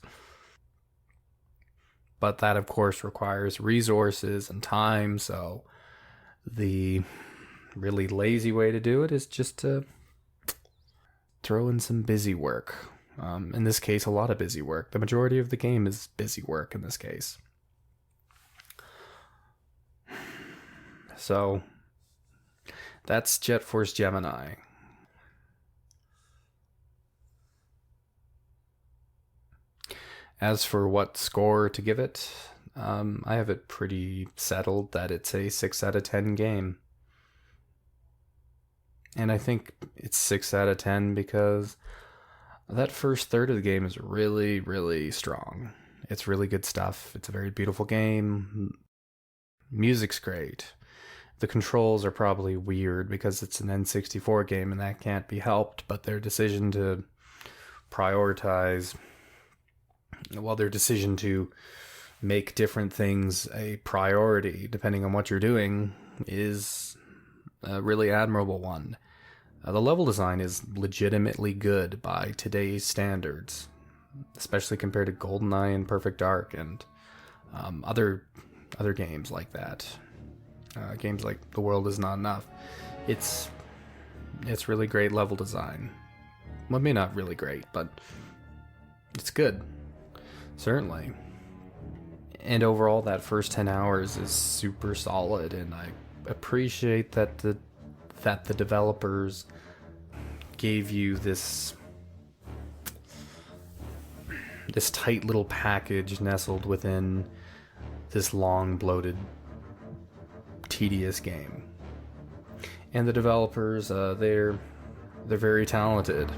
But that, of course, requires resources and time, so the really lazy way to do it is just to throw in some busy work. In this case, a lot of busy work. The majority of the game is busy work in this case. So that's Jet Force Gemini. As for what score to give it, I have it pretty settled that it's a 6 out of 10 game. And I think it's 6 out of 10 because that first third of the game is really, really strong. It's really good stuff. It's a very beautiful game. Music's great. The controls are probably weird because it's an N64 game and that can't be helped, but their decision to make different things a priority depending on what you're doing is a really admirable one. The level design is legitimately good by today's standards, especially compared to GoldenEye and Perfect Dark and other games like that. Games like The World Is Not Enough. It's really great level design. Well, maybe not really great, but it's good. Certainly. And overall, that first 10 hours is super solid, and I appreciate that the developers gave you this tight little package nestled within this long, bloated, tedious game. And the developers, they're very talented.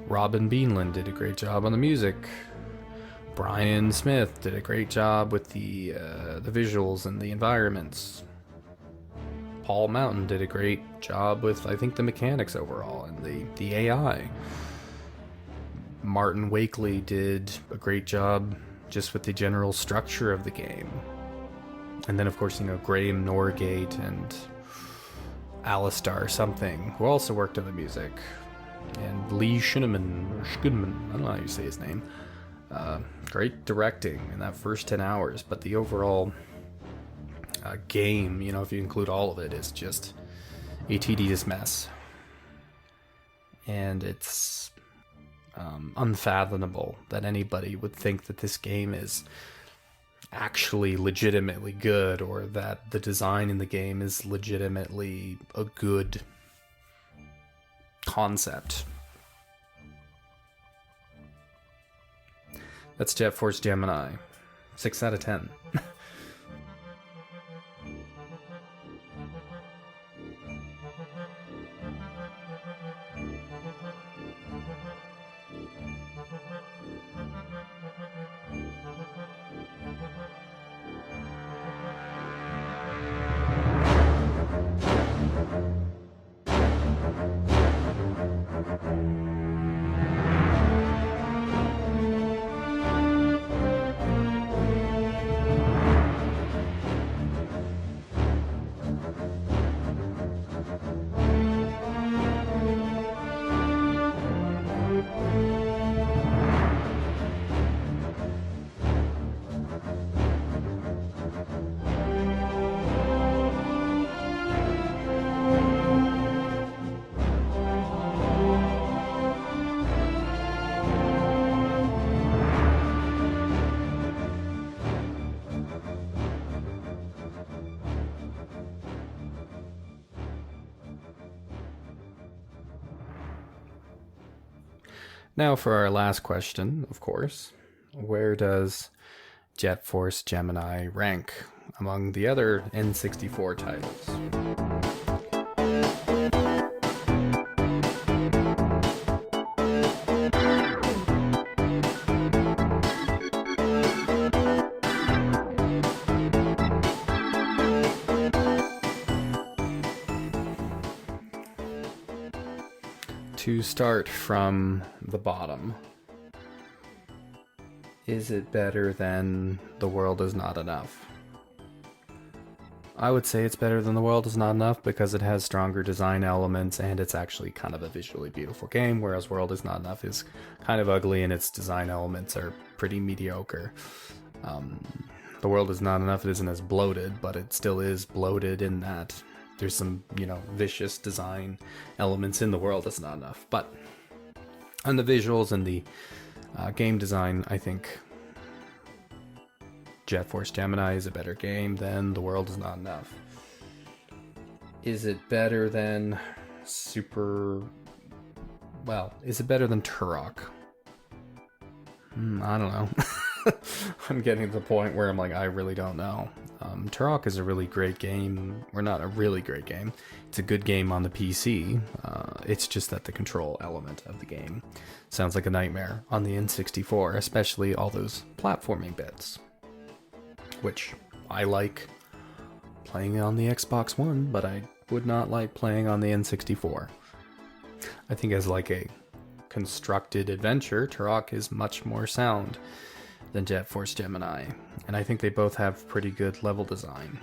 Robin Beanland did a great job on the music. Brian Smith did a great job with the visuals and the environments. Paul Mountain did a great job with, I think, the mechanics overall and the AI. Martin Wakely did a great job just with the general structure of the game. And then, of course, Graham Norgate and Alistar something, who also worked on the music. And Lee Schuneman, I don't know how you say his name. Great directing in that first 10 hours, but the overall game, if you include all of it, is just a tedious mess. And it's unfathomable that anybody would think that this game is actually legitimately good, or that the design in the game is legitimately a good concept. That's Jet Force Gemini. 6 out of 10. Now for our last question, of course. Where does Jet Force Gemini rank among the other N64 titles? To start from the bottom, is it better than The World Is Not Enough? I would say it's better than The World Is Not Enough because it has stronger design elements and it's actually kind of a visually beautiful game, whereas World Is Not Enough is kind of ugly and its design elements are pretty mediocre. The World Is Not Enough isn't as bloated, but it still is bloated in that there's some, vicious design elements in The World Is Not Enough. But on the visuals and the game design, I think Jet Force Gemini is a better game than The World Is Not Enough. Is it better than is it better than Turok? I don't know. I'm getting to the point where I'm like, I really don't know. Turok is a really great game, or not a really great game. It's a good game on the PC. It's just that the control element of the game sounds like a nightmare on the N64, especially all those platforming bits, which I like playing on the Xbox One, but I would not like playing on the N64. I think as like a constructed adventure, Turok is much more sound than Jet Force Gemini, and I think they both have pretty good level design.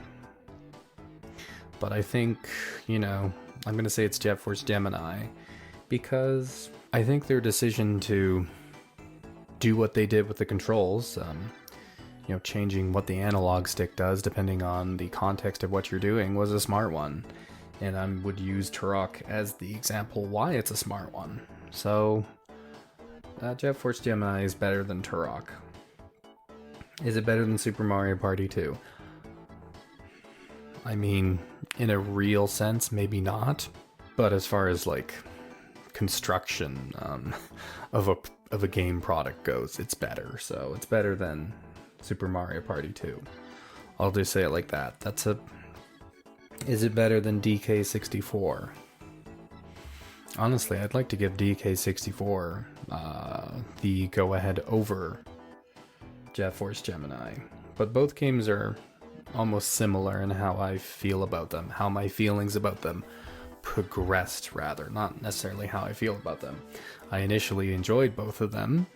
But I think, I'm going to say it's Jet Force Gemini because I think their decision to do what they did with the controls, changing what the analog stick does depending on the context of what you're doing, was a smart one. And I would use Turok as the example why it's a smart one. So, Jet Force Gemini is better than Turok. Is it better than Super Mario Party 2? I mean, in a real sense, maybe not. But as far as like construction of a game product goes, it's better. So it's better than Super Mario Party 2. I'll just say it like that. Is it better than DK64? Honestly, I'd like to give DK64 the go-ahead over Jet Force Gemini. But both games are almost similar in how I feel about them, how my feelings about them progressed, rather, not necessarily how I feel about them. I initially enjoyed both of them,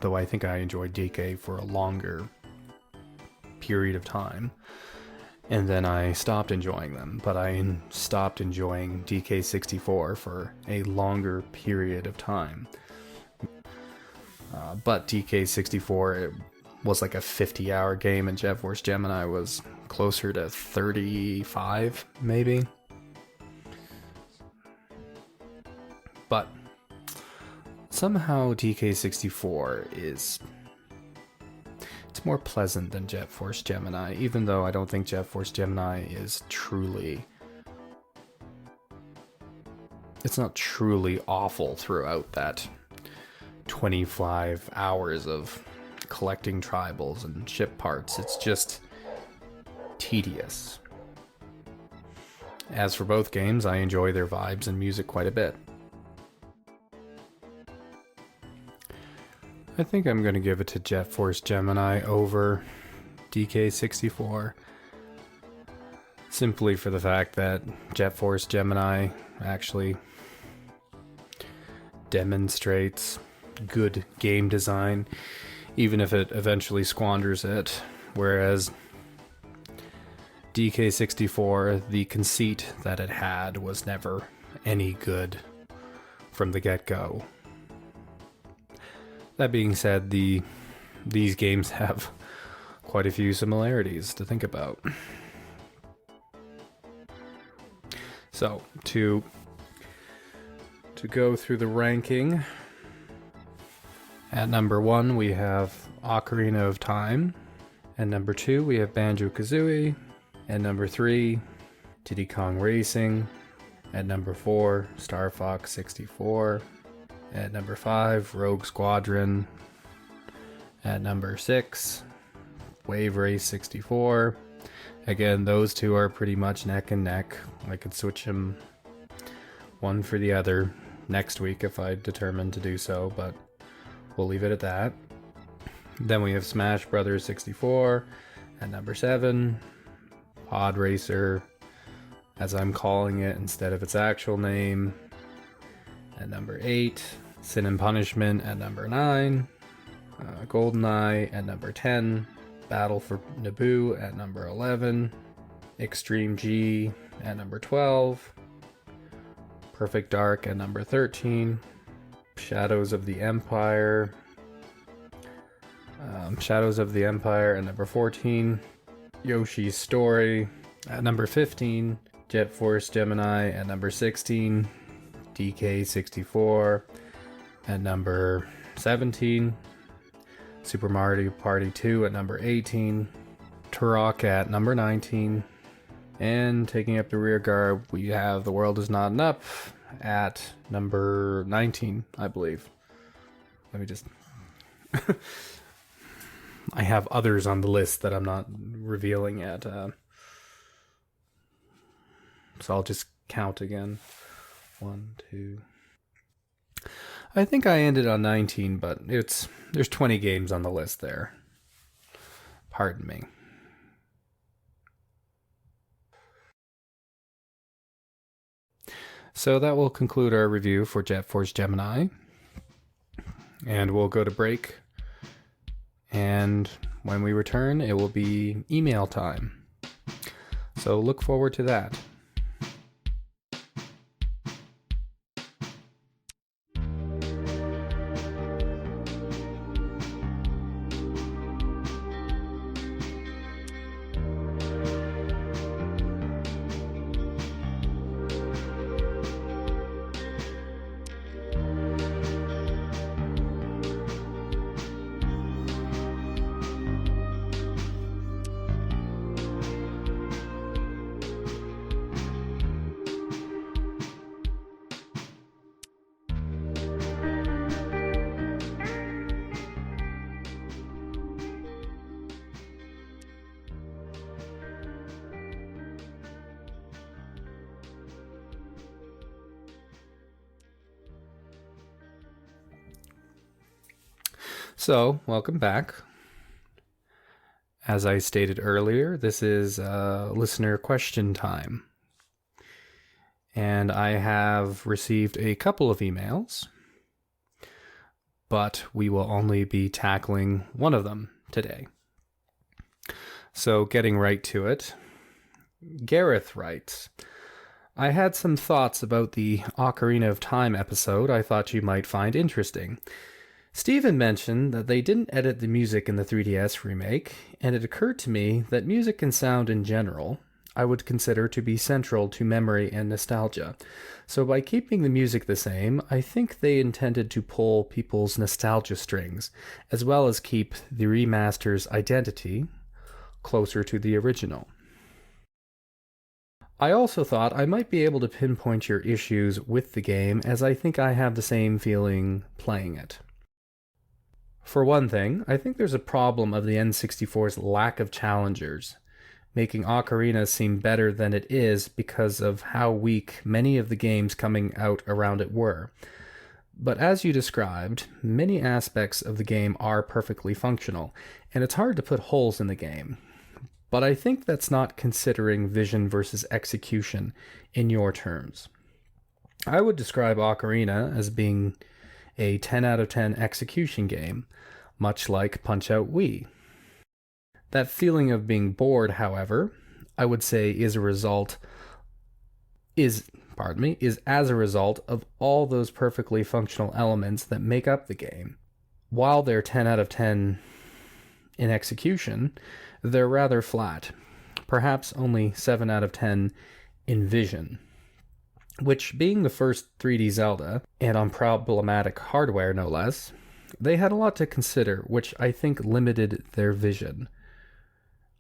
though I think I enjoyed DK for a longer period of time. And then I stopped enjoying them, but I stopped enjoying DK64 for a longer period of time. But DK64 was like a 50-hour game, and Jet Force Gemini was closer to 35, maybe. But somehow DK64 it's more pleasant than Jet Force Gemini, even though I don't think Jet Force Gemini is it's not truly awful throughout that 25 hours of collecting tribals and ship parts. It's just tedious. As for both games, I enjoy their vibes and music quite a bit. I think I'm going to give it to Jet Force Gemini over DK64. Simply for the fact that Jet Force Gemini actually demonstrates good game design, even if it eventually squanders it. Whereas DK64, the conceit that it had was never any good from the get-go. That being said, these games have quite a few similarities to think about. So, to go through the ranking, at number 1 we have Ocarina of Time. At number 2 we have Banjo-Kazooie. At number 3, Diddy Kong Racing. At number 4, Star Fox 64. At number 5, Rogue Squadron. At number 6, Wave Race 64. Again, those two are pretty much neck and neck. I could switch them one for the other next week if I determined to do so, but we'll leave it at that. Then we have Smash Brothers 64 at number 7. Pod Racer, as I'm calling it instead of its actual name, at number 8. Sin and Punishment at number 9. GoldenEye at number 10. Battle for Naboo at number 11. Extreme G at number 12. Perfect Dark at number 13. Shadows of the Empire at number 14. Yoshi's Story at number 15. Jet Force Gemini at number 16. DK64 at number 17. Super Mario Party 2 at number 18. Turok at number 19. And taking up the rear guard, we have The World Is Not Enough at number 19, I believe. Let me just... I have others on the list that I'm not revealing yet. So I'll just count again. 1, 2... I think I ended on 19, but there's 20 games on the list there. Pardon me. So that will conclude our review for Jet Force Gemini. And we'll go to break. And when we return, it will be email time. So look forward to that. So, welcome back. As I stated earlier, this is listener question time. And I have received a couple of emails, but we will only be tackling one of them today. So, getting right to it, Gareth writes, I had some thoughts about the Ocarina of Time episode I thought you might find interesting. Steven mentioned that they didn't edit the music in the 3DS remake, and it occurred to me that music and sound in general I would consider to be central to memory and nostalgia. So by keeping the music the same, I think they intended to pull people's nostalgia strings, as well as keep the remaster's identity closer to the original. I also thought I might be able to pinpoint your issues with the game, as I think I have the same feeling playing it. For one thing, I think there's a problem of the N64's lack of challengers, making Ocarina seem better than it is because of how weak many of the games coming out around it were. But as you described, many aspects of the game are perfectly functional, and it's hard to put holes in the game. But I think that's not considering vision versus execution in your terms. I would describe Ocarina as being a 10 out of 10 execution game, much like Punch-Out Wii. That feeling of being bored, however, I would say is as a result of all those perfectly functional elements that make up the game. While they're 10 out of 10 in execution, they're rather flat, perhaps only 7 out of 10 in vision. Which, being the first 3D Zelda, and on problematic hardware no less, they had a lot to consider, which I think limited their vision.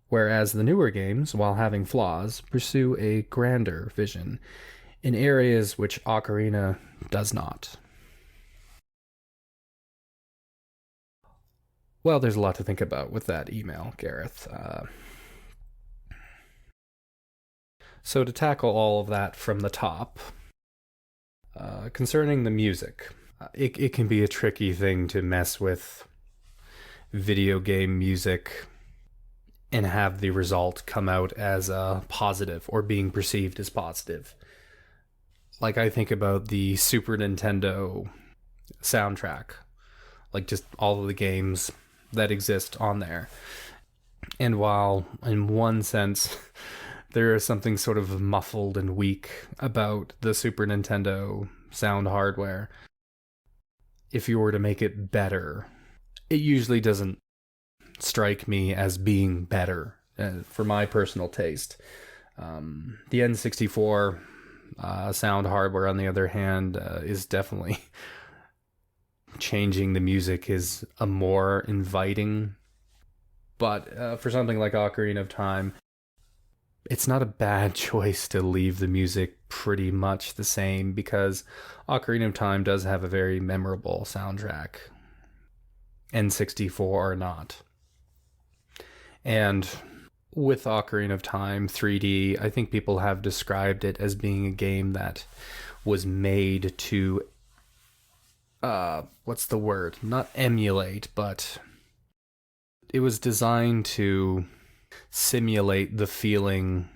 Whereas the newer games, while having flaws, pursue a grander vision, in areas which Ocarina does not. Well, there's a lot to think about with that email, Gareth. So to tackle all of that from the top, concerning the music, it can be a tricky thing to mess with video game music and have the result come out as a positive or being perceived as positive. Like, I think about the Super Nintendo soundtrack, like just all of the games that exist on there. And while in one sense there is something sort of muffled and weak about the Super Nintendo sound hardware, if you were to make it better, it usually doesn't strike me as being better for my personal taste. The N64 sound hardware, on the other hand, is definitely changing the music, is a more inviting. But for something like Ocarina of Time, it's not a bad choice to leave the music pretty much the same, because Ocarina of Time does have a very memorable soundtrack. N64 or not. And with Ocarina of Time 3D, I think people have described it as being a game that was made to, what's the word? Not emulate, but it was designed to simulate the feeling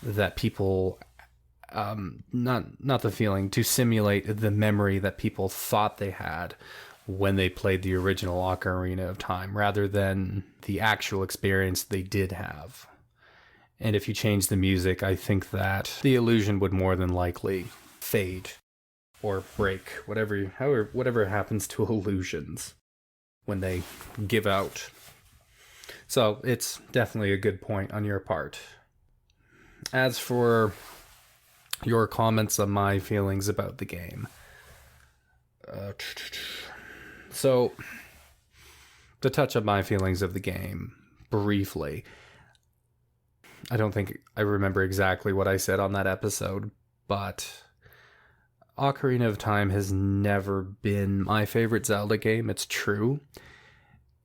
that people, not the feeling, to simulate the memory that people thought they had when they played the original Ocarina of Time, rather than the actual experience they did have. And if you change the music, I think that the illusion would more than likely fade or break, whatever happens to illusions when they give out. So it's definitely a good point on your part. As for your comments on my feelings about the game, so to touch on my feelings of the game briefly, I don't think I remember exactly what I said on that episode, but Ocarina of Time has never been my favorite Zelda game. It's true.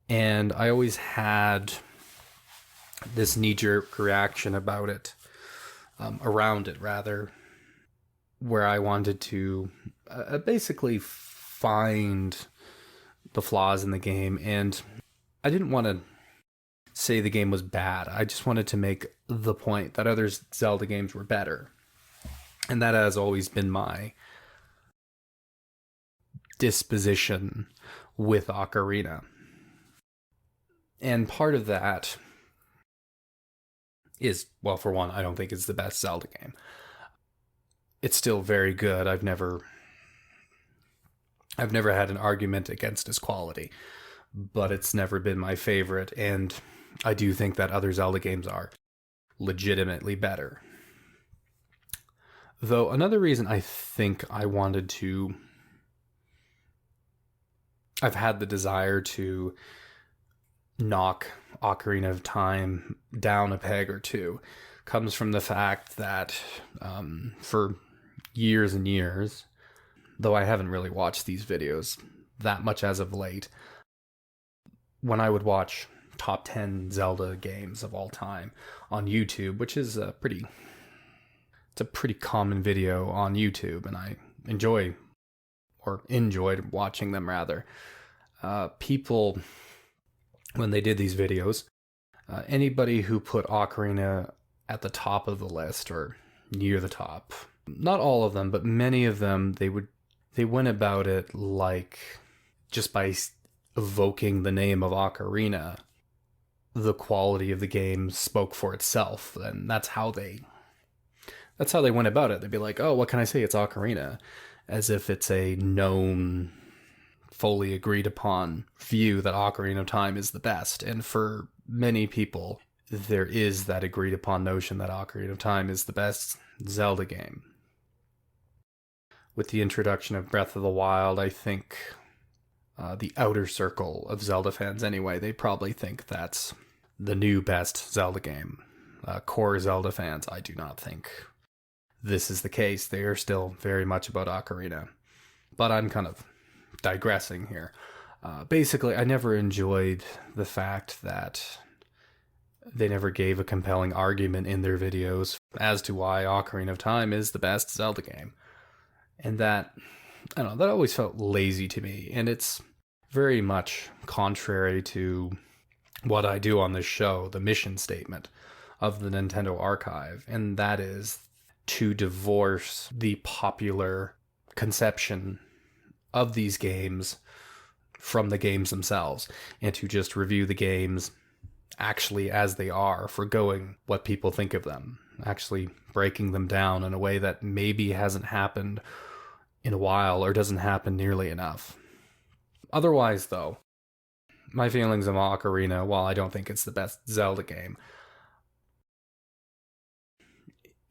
And I always had this knee-jerk reaction about it, around it rather, where I wanted to basically find the flaws in the game. And I didn't want to say the game was bad. I just wanted to make the point that other Zelda games were better. And that has always been my disposition with Ocarina. And part of that is, well, for one, I don't think it's the best Zelda game. It's still very good. I've never had an argument against its quality, but it's never been my favorite, and I do think that other Zelda games are legitimately better. Though another reason I think I've had the desire to knock Ocarina of Time down a peg or two comes from the fact that for years and years, though I haven't really watched these videos that much as of late, when I would watch top 10 Zelda games of all time on YouTube, which is a pretty common video on YouTube, and I enjoyed watching them rather. People, when they did these videos, anybody who put Ocarina at the top of the list or near the top, not all of them, but many of them, they went about it like just by evoking the name of Ocarina, the quality of the game spoke for itself, and that's how they went about it. They'd be like, "Oh, what can I say? It's Ocarina," as if it's a known, fully agreed upon view that Ocarina of Time is the best. And for many people, there is that agreed upon notion that Ocarina of Time is the best Zelda game. With the introduction of Breath of the Wild, I think the outer circle of Zelda fans anyway, they probably think that's the new best Zelda game. Core Zelda fans, I do not think this is the case. They are still very much about Ocarina. But I'm kind of digressing here. Basically, I never enjoyed the fact that they never gave a compelling argument in their videos as to why Ocarina of Time is the best Zelda game. And that, I don't know, that always felt lazy to me. And it's very much contrary to what I do on this show, the mission statement of the Nintendo Archive. And that is to divorce the popular conception of these games from the games themselves, and to just review the games actually as they are, forgoing what people think of them, actually breaking them down in a way that maybe hasn't happened in a while or doesn't happen nearly enough. Otherwise, though, my feelings of Ocarina, while I don't think it's the best Zelda game,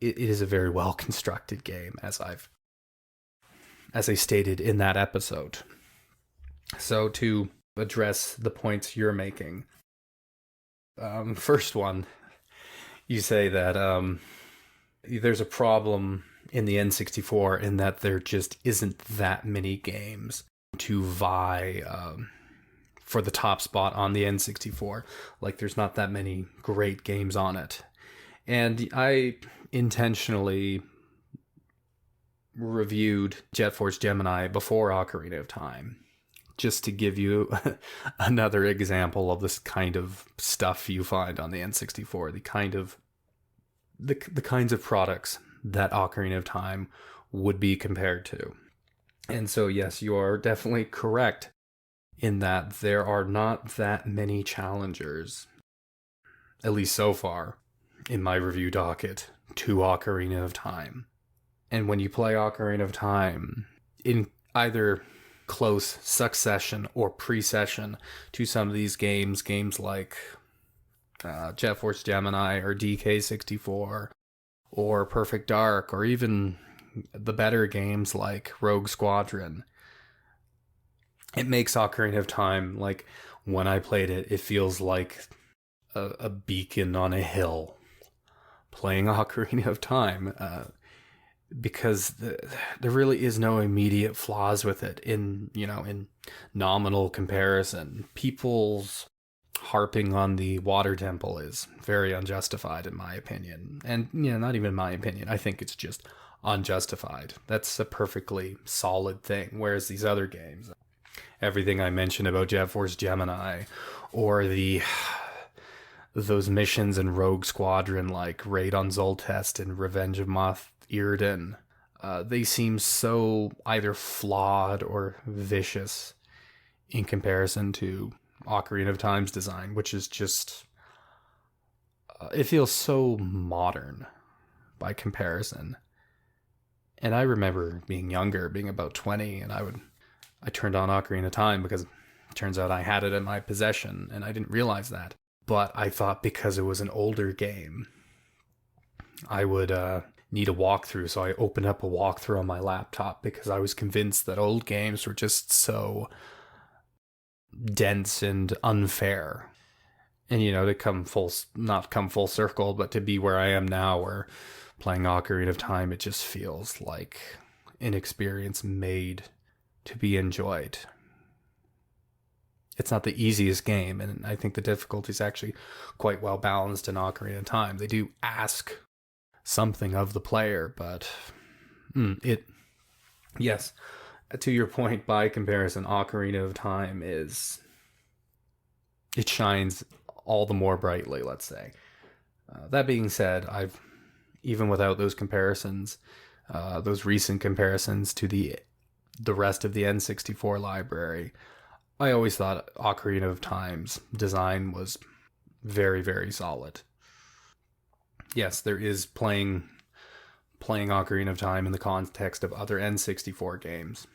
it is a very well constructed game, as I stated in that episode. So to address the points you're making, first one, you say that there's a problem in the N64 in that there just isn't that many games to vie for the top spot on the N64. Like, there's not that many great games on it. And I intentionally reviewed Jet Force Gemini before Ocarina of Time, just to give you another example of this kind of stuff you find on the N64, the kinds of products that Ocarina of Time would be compared to. And so, yes, you are definitely correct in that there are not that many challengers, at least so far, in my review docket, to Ocarina of Time. And when you play Ocarina of Time in either close succession or precession to some of these games like Jet Force Gemini or DK64 or Perfect Dark, or even the better games like Rogue Squadron, it makes Ocarina of Time, like, when I played it, it feels like a beacon on a hill playing Ocarina of Time, because there really is no immediate flaws with it in nominal comparison. People's harping on the water temple is very unjustified, in my opinion. And, not even my opinion. I think it's just unjustified. That's a perfectly solid thing. Whereas these other games, everything I mentioned about Jet Force Gemini, or those missions in Rogue Squadron like Raid on Zoltest and Revenge of Moth Iriden, they seem so either flawed or vicious in comparison to Ocarina of Time's design, which is just, it feels so modern by comparison. And I remember being younger, being about 20, and I turned on Ocarina of Time because it turns out I had it in my possession, and I didn't realize that. But I thought because it was an older game, I would need a walkthrough, so I opened up a walkthrough on my laptop because I was convinced that old games were just so dense and unfair. And, to not come full circle, but to be where I am now, where playing Ocarina of Time, it just feels like an experience made to be enjoyed. It's not the easiest game, and I think the difficulty is actually quite well balanced in Ocarina of Time. They do ask something of the player, but yes, to your point, by comparison, Ocarina of Time it shines all the more brightly, let's say. That being said, even without those comparisons, those recent comparisons to the rest of the N64 library, I always thought Ocarina of Time's design was very, very solid. Yes, there is playing Ocarina of Time in the context of other N64 games.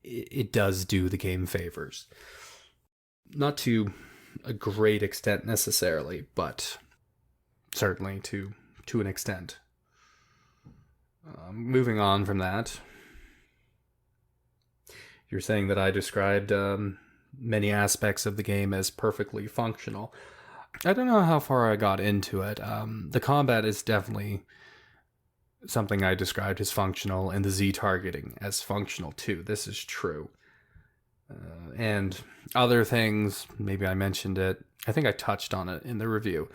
It does do the game favors. Not to a great extent necessarily, but certainly to an extent. Moving on from that, you're saying that I described many aspects of the game as perfectly functional. I don't know how far I got into it. The combat is definitely something I described as functional, and the Z targeting as functional too. This is true. And other things, maybe I mentioned it, I think I touched on it in the review.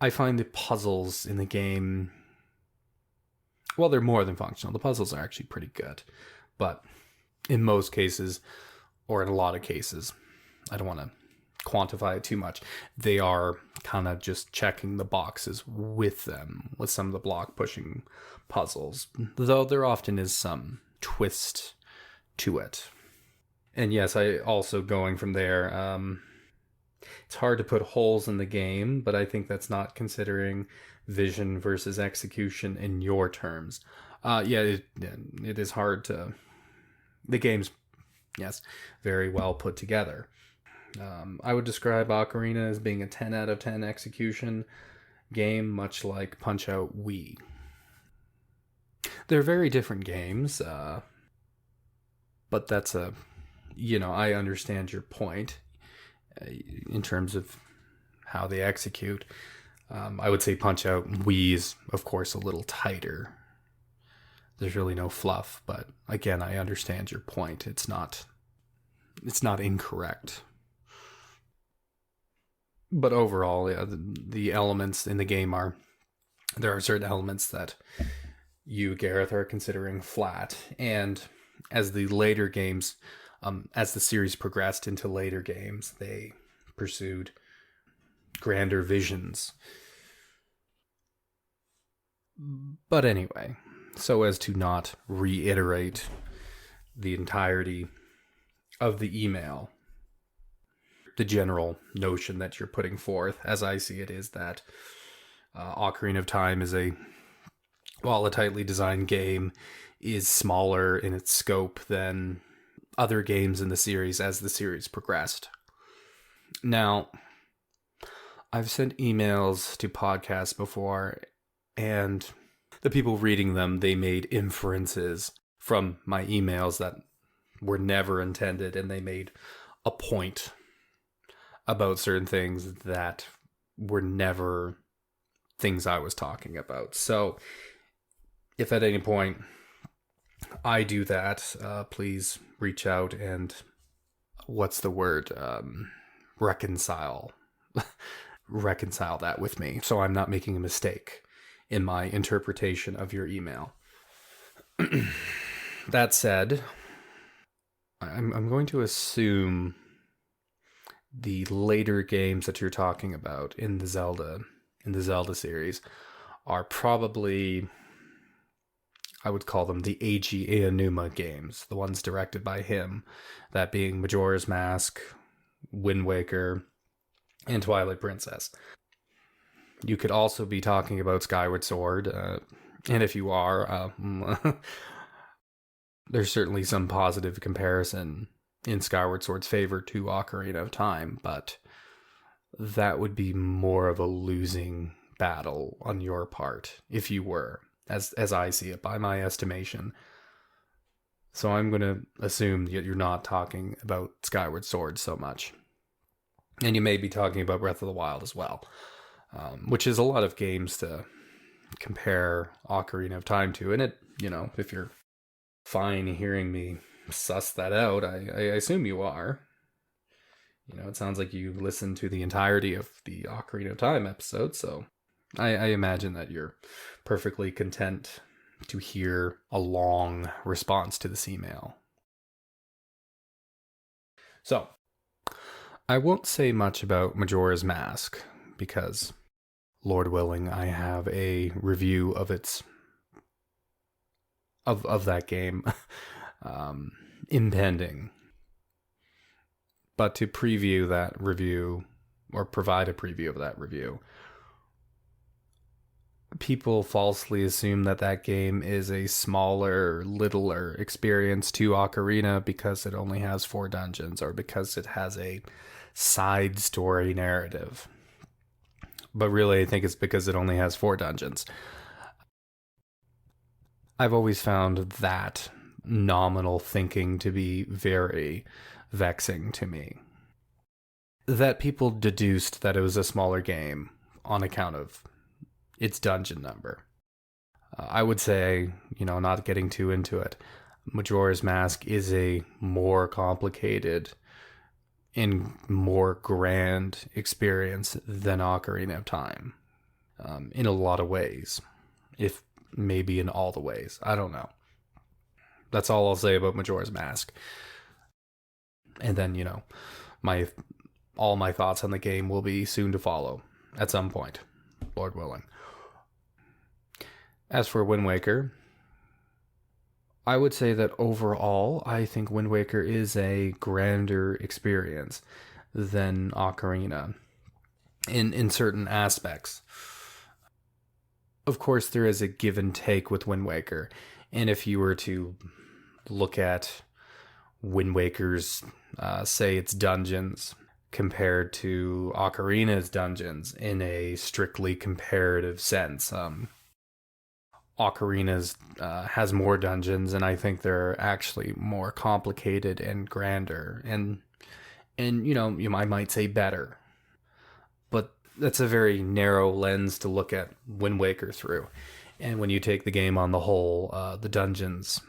I find the puzzles in the game, well, they're more than functional. The puzzles are actually pretty good. But in most cases, or in a lot of cases, I don't want to quantify it too much, they are kind of just checking the boxes with them, with some of the block pushing puzzles, though there often is some twist to it. And yes, I also, going from there, it's hard to put holes in the game, but I think that's not considering vision versus execution in your terms. It is hard to... The game's, yes, very well put together. I would describe Ocarina as being a 10 out of 10 execution game, much like Punch-Out Wii. They're very different games, but that's I understand your point in terms of how they execute. I would say Punch-Out Wii is, of course, a little tighter. There's really no fluff, but again, I understand your point. It's not incorrect. But overall, yeah, the elements in the game there are certain elements that you, Gareth, are considering flat. And as the later games, as the series progressed into later games, they pursued grander visions. But anyway, so as to not reiterate the entirety of the email, the general notion that you're putting forth, as I see it, is that Ocarina of Time is while a tightly designed game, is smaller in its scope than other games in the series as the series progressed. Now, I've sent emails to podcasts before, and the people reading them, they made inferences from my emails that were never intended, and they made a point about certain things that were never things I was talking about. So if at any point I do that, please reach out and reconcile that with me, so I'm not making a mistake in my interpretation of your email. That said, I'm going to assume the later games that you're talking about in the Zelda series are probably, I would call them the Eiji Aonuma games, the ones directed by him, that being Majora's Mask, Wind Waker, and Twilight Princess. You could also be talking about Skyward Sword, and if you are, there's certainly some positive comparison in Skyward Sword's favor to Ocarina of Time, but that would be more of a losing battle on your part if you were, as I see it, by my estimation. So I'm going to assume that you're not talking about Skyward Sword so much. And you may be talking about Breath of the Wild as well, which is a lot of games to compare Ocarina of Time to. And it, if you're fine hearing me suss that out, I assume you are. It sounds like you listened to the entirety of the Ocarina of Time episode, so I imagine that you're perfectly content to hear a long response to this email. So, I won't say much about Majora's Mask, because, Lord willing, I have a review of that game impending. But to preview that review, or provide a preview of that review, people falsely assume that game is a smaller, littler experience to Ocarina because it only has 4 dungeons, or because it has a side story narrative. But really, I think it's because it only has 4 dungeons. I've always found that nominal thinking to be very vexing to me. That people deduced that it was a smaller game on account of its dungeon number. I would say, not getting too into it, Majora's Mask is a more complicated and more grand experience than Ocarina of Time, in a lot of ways, if maybe in all the ways. I don't know. That's all I'll say about Majora's Mask. And then, my all my thoughts on the game will be soon to follow at some point, Lord willing. As for Wind Waker, I would say that overall, I think Wind Waker is a grander experience than Ocarina in certain aspects. Of course, there is a give and take with Wind Waker. And if you were to look at Wind Waker's, say, its dungeons compared to Ocarina's dungeons in a strictly comparative sense, Ocarina's has more dungeons, and I think they're actually more complicated and grander, and I might say better. But that's a very narrow lens to look at Wind Waker through. And when you take the game on the whole, the dungeons,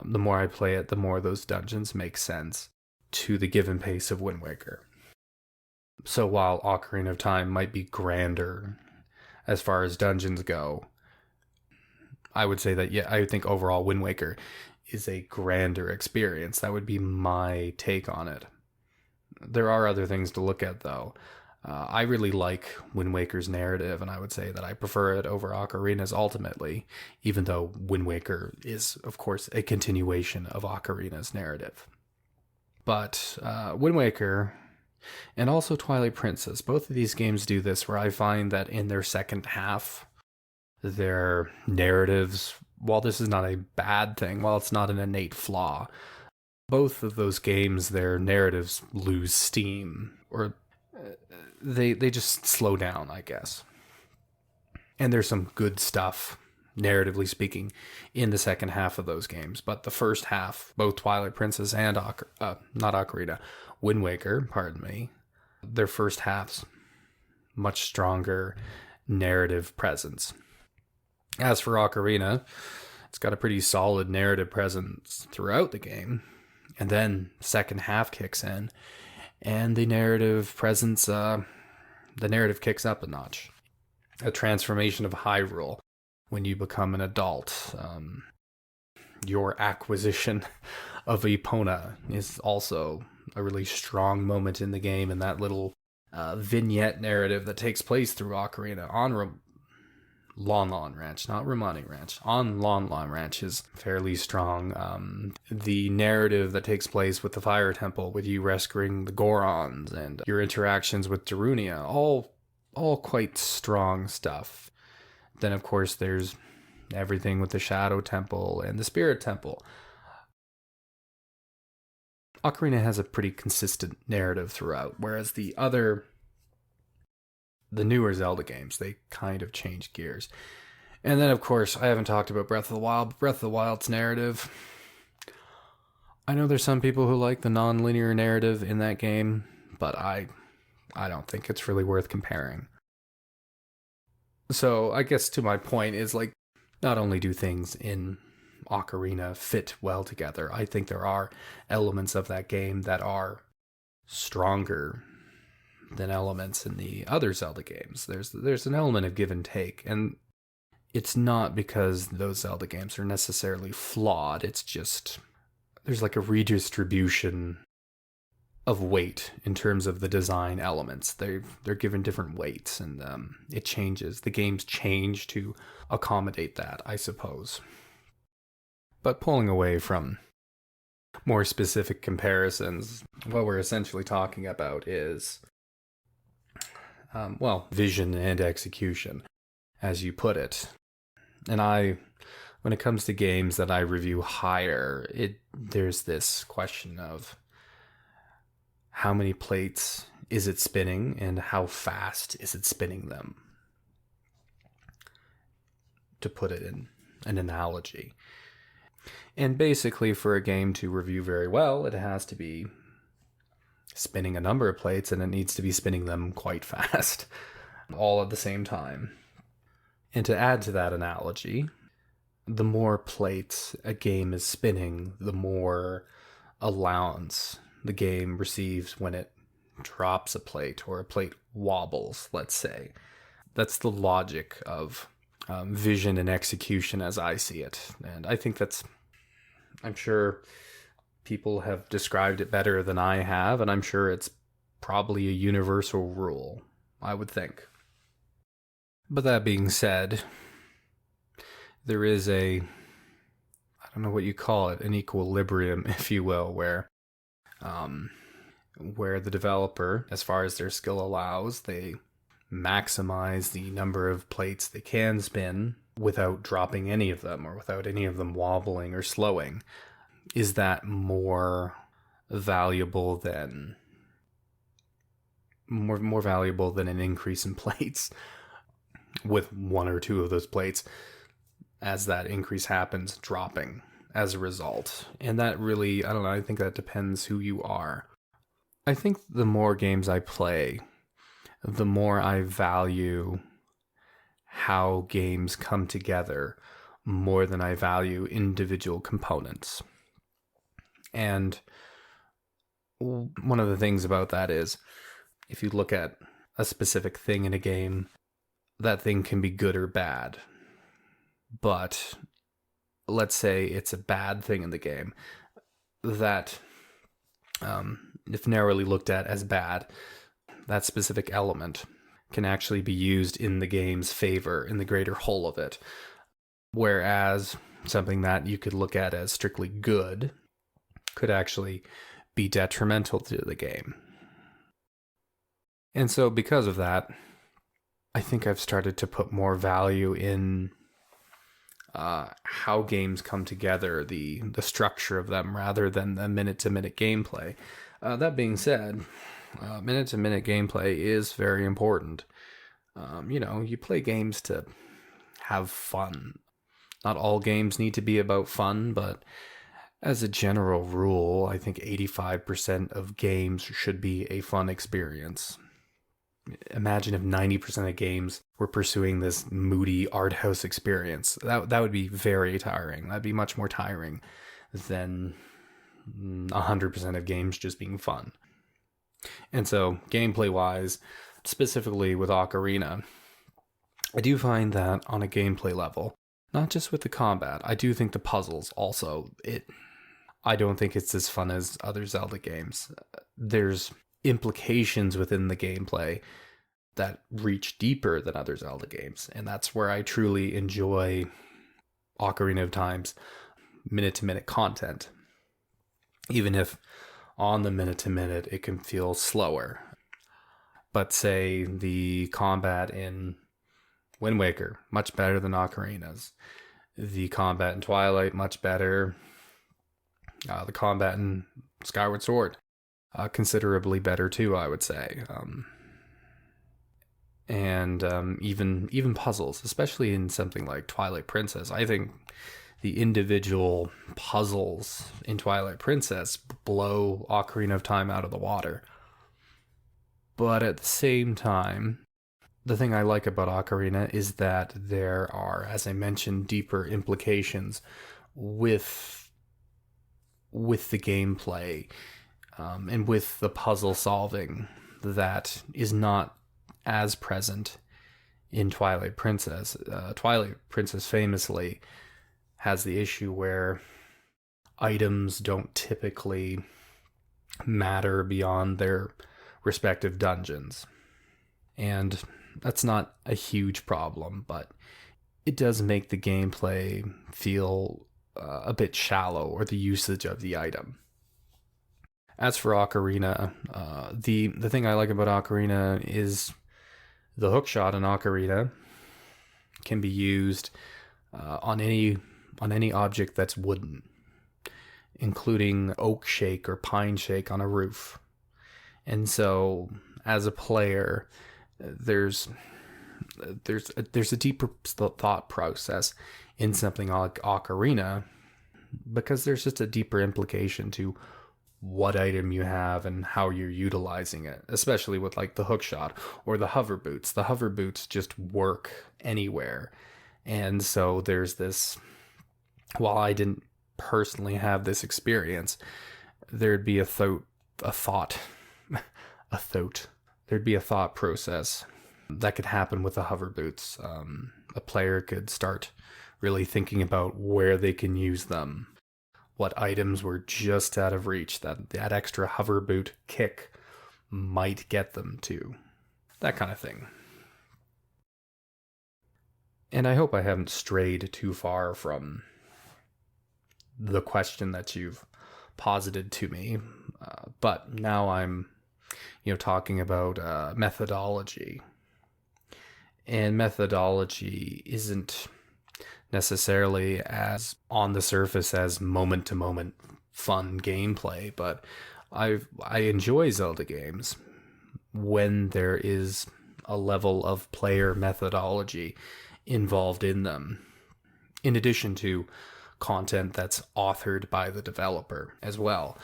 the more I play it, the more those dungeons make sense to the given pace of Wind Waker. So while Ocarina of Time might be grander as far as dungeons go, I would say that, I think overall Wind Waker is a grander experience. That would be my take on it. There are other things to look at, though. I really like Wind Waker's narrative, and I would say that I prefer it over Ocarina's ultimately, even though Wind Waker is, of course, a continuation of Ocarina's narrative. But Wind Waker and also Twilight Princess, both of these games do this, where I find that in their second half, their narratives, while this is not a bad thing, while it's not an innate flaw, both of those games, their narratives lose steam, or they just slow down, I guess. And there's some good stuff, narratively speaking, in the second half of those games. But the first half, both Twilight Princess and Wind Waker, their first halves, much stronger narrative presence. As for Ocarina, it's got a pretty solid narrative presence throughout the game. And then the second half kicks in, and the narrative presence, the narrative kicks up a notch. A transformation of Hyrule when you become an adult. Your acquisition of Epona is also a really strong moment in the game, and that little vignette narrative that takes place through Ocarina on Lon Lon Ranch, not Romani Ranch. On Lon Lon Ranch is fairly strong. The narrative that takes place with the Fire Temple, with you rescuing the Gorons, and your interactions with Darunia, all quite strong stuff. Then, of course, there's everything with the Shadow Temple and the Spirit Temple. Ocarina has a pretty consistent narrative throughout, whereas the newer Zelda games, they kind of change gears. And then, of course, I haven't talked about Breath of the Wild, but Breath of the Wild's narrative, I know there's some people who like the non-linear narrative in that game, but I don't think it's really worth comparing. So I guess to my point is, like, not only do things in Ocarina fit well together, I think there are elements of that game that are stronger than elements in the other Zelda games. There's an element of give and take, and it's not because those Zelda games are necessarily flawed. It's just there's like a redistribution of weight in terms of the design elements. They're given different weights, and it changes. The games change to accommodate that, I suppose. But pulling away from more specific comparisons, what we're essentially talking about is vision and execution, as you put it. And when it comes to games that I review higher, there's this question of how many plates is it spinning and how fast is it spinning them, to put it in an analogy. And basically, for a game to review very well, it has to be spinning a number of plates, and it needs to be spinning them quite fast, all at the same time. And to add to that analogy, the more plates a game is spinning, the more allowance the game receives when it drops a plate or a plate wobbles, let's say. That's the logic of vision and execution as I see it. And I think I'm sure people have described it better than I have, and I'm sure it's probably a universal rule, I would think. But that being said, there is I don't know what you call it, an equilibrium, if you will, where the developer, as far as their skill allows, they maximize the number of plates they can spin without dropping any of them or without any of them wobbling or slowing. Is that more valuable than an increase in plates with one or two of those plates, as that increase happens, dropping as a result? And that really, I don't know, I think that depends who you are. I think the more games I play, the more I value how games come together more than I value individual components. And one of the things about that is, if you look at a specific thing in a game, that thing can be good or bad. But let's say it's a bad thing in the game that, if narrowly looked at as bad, that specific element can actually be used in the game's favor, in the greater whole of it. Whereas something that you could look at as strictly good could actually be detrimental to the game. And so because of that, I think I've started to put more value in how games come together, the structure of them, rather than the minute-to-minute gameplay. That being said, minute-to-minute gameplay is very important. You play games to have fun. Not all games need to be about fun, but as a general rule, I think 85% of games should be a fun experience. Imagine if 90% of games were pursuing this moody art house experience. That would be very tiring. That'd be much more tiring than 100% of games just being fun. And so, gameplay-wise, specifically with Ocarina, I do find that on a gameplay level, not just with the combat, I do think the puzzles also, I don't think it's as fun as other Zelda games. There's implications within the gameplay that reach deeper than other Zelda games, and that's where I truly enjoy Ocarina of Time's minute-to-minute content. Even if on the minute-to-minute it can feel slower. But say the combat in Wind Waker, much better than Ocarina's. The combat in Twilight, much better. The combat in Skyward Sword, considerably better too, I would say. Even puzzles, especially in something like Twilight Princess. I think the individual puzzles in Twilight Princess blow Ocarina of Time out of the water. But at the same time, the thing I like about Ocarina is that there are, as I mentioned, deeper implications with the gameplay and with the puzzle solving that is not as present in Twilight Princess. Twilight Princess famously has the issue where items don't typically matter beyond their respective dungeons. And that's not a huge problem, but it does make the gameplay feel a bit shallow, or the usage of the item. As for Ocarina, the thing I like about Ocarina is the hookshot in Ocarina can be used on any object that's wooden, including oak shake or pine shake on a roof. And so, as a player, there's a deeper thought process in something like Ocarina, because there's just a deeper implication to what item you have and how you're utilizing it, especially with like the hookshot or the hover boots. The hover boots just work anywhere. And so there's this while I didn't personally have this experience, there'd be a thought, a thought. There'd be a thought process that could happen with the hover boots. A player could start really thinking about where they can use them, what items were just out of reach that extra hover boot kick might get them to, that kind of thing. And I hope I haven't strayed too far from the question that you've posited to me, but now I'm, talking about methodology. And methodology isn't necessarily as on the surface as moment to moment fun gameplay, but I enjoy Zelda games when there is a level of player methodology involved in them, in addition to content that's authored by the developer as well.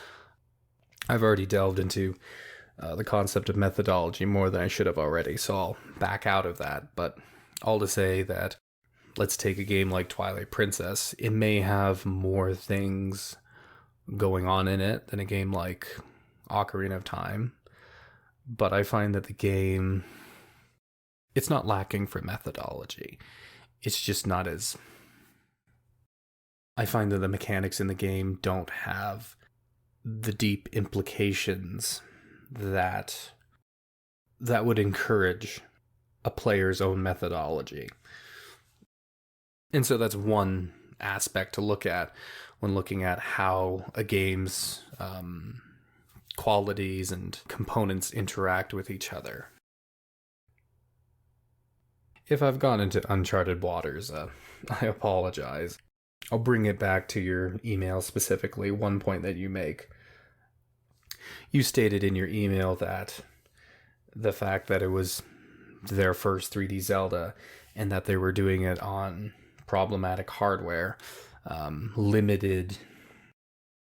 I've already delved into the concept of methodology more than I should have already, so I'll back out of that. But all to say that, let's take a game like Twilight Princess. It may have more things going on in it than a game like Ocarina of Time, but I find that the game, it's not lacking for methodology. It's just not as... I find that the mechanics in the game don't have the deep implications that would encourage a player's own methodology. And so that's one aspect to look at when looking at how a game's qualities and components interact with each other. If I've gone into uncharted waters, I apologize. I'll bring it back to your email specifically, one point that you make. You stated in your email that the fact that it was their first 3D Zelda and that they were doing it on problematic hardware limited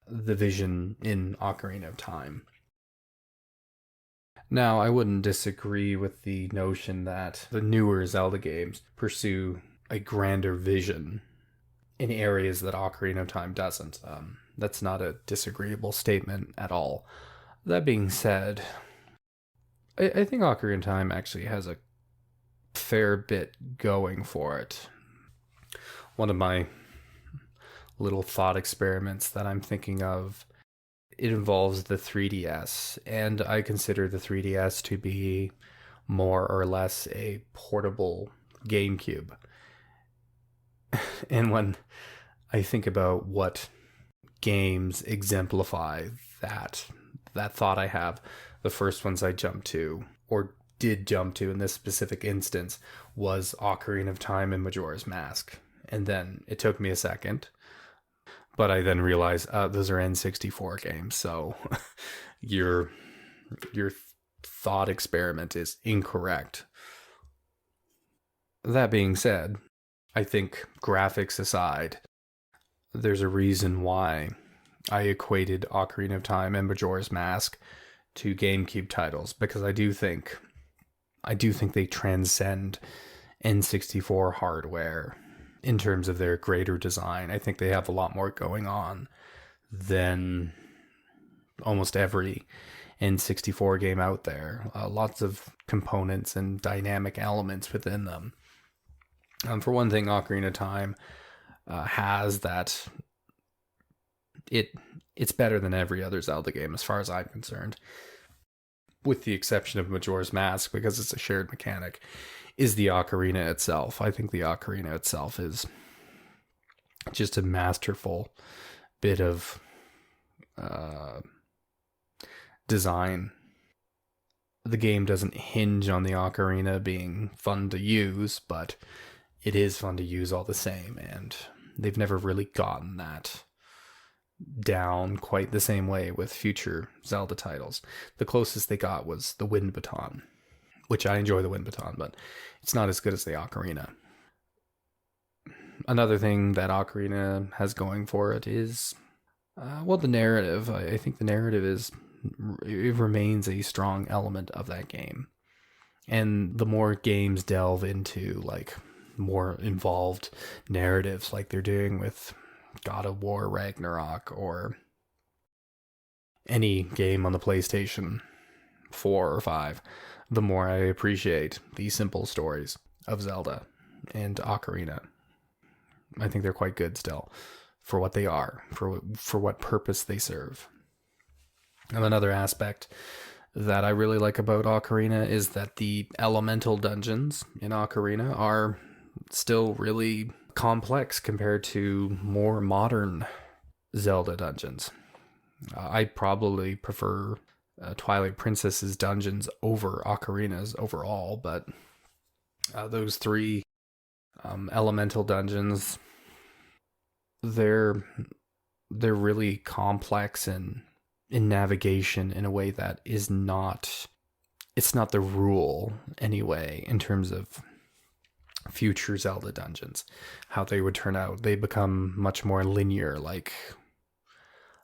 the vision in Ocarina of Time. Now, I wouldn't disagree with the notion that the newer Zelda games pursue a grander vision in areas that Ocarina of Time doesn't. That's not a disagreeable statement at all. That being said, I think Ocarina of Time actually has a fair bit going for it. One of my little thought experiments that I'm thinking of, it involves the 3DS, and I consider the 3DS to be more or less a portable GameCube. And when I think about what games exemplify that thought I have, the first ones I jumped to, or did jump to in this specific instance, was Ocarina of Time and Majora's Mask. And then it took me a second, but I then realized those are N64 games, so your thought experiment is incorrect. That being said, I think graphics aside, there's a reason why I equated Ocarina of Time and Majora's Mask to GameCube titles, because I do think they transcend N64 hardware in terms of their greater design. I think they have a lot more going on than almost every N64 game out there. Lots of components and dynamic elements within them. For one thing, Ocarina of Time has that it's better than every other Zelda game as far as I'm concerned, with the exception of Majora's Mask, because it's a shared mechanic, is the ocarina itself. I think the ocarina itself is just a masterful bit of design. The game doesn't hinge on the ocarina being fun to use, but it is fun to use all the same, and they've never really gotten that down quite the same way with future Zelda titles. The closest they got was the Wind Baton, which I enjoy the Wind Baton, but it's not as good as the ocarina. Another thing that Ocarina has going for it is, the narrative. I think the narrative it remains a strong element of that game. And the more games delve into like more involved narratives, like they're doing with God of War Ragnarok or any game on the PlayStation 4 or 5, the more I appreciate the simple stories of Zelda and Ocarina. I think they're quite good still for what they are, for what purpose they serve. And another aspect that I really like about Ocarina is that the elemental dungeons in Ocarina are still really complex compared to more modern Zelda dungeons. I probably prefer Twilight Princess's dungeons over Ocarina's overall, but those three elemental dungeons, they're really complex in navigation in a way that is not, it's not the rule anyway in terms of future Zelda dungeons, how they would turn out. They become much more linear, like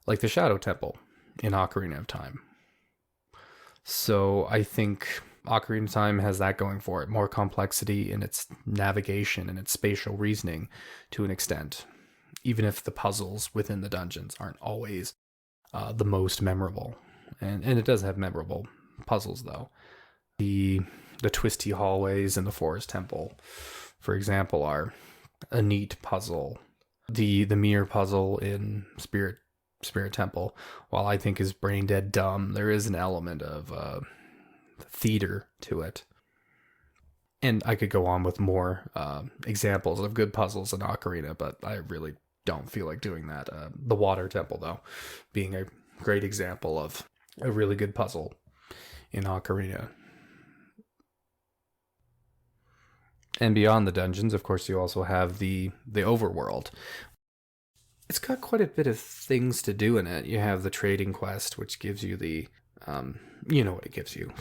the Shadow Temple in Ocarina of Time. So I think Ocarina of Time has that going for it, more complexity in its navigation and its spatial reasoning to an extent, even if the puzzles within the dungeons aren't always the most memorable. And it does have memorable puzzles, though. The twisty hallways in the Forest Temple, for example, are a neat puzzle. The mirror puzzle in Spirit Temple, while I think is brain dead dumb, there is an element of theater to it. And I could go on with more examples of good puzzles in Ocarina, but I really don't feel like doing that. The Water Temple, though, being a great example of a really good puzzle in Ocarina. And beyond the dungeons, of course, you also have the overworld. It's got quite a bit of things to do in it. You have the trading quest, which gives you the, you know what it gives you.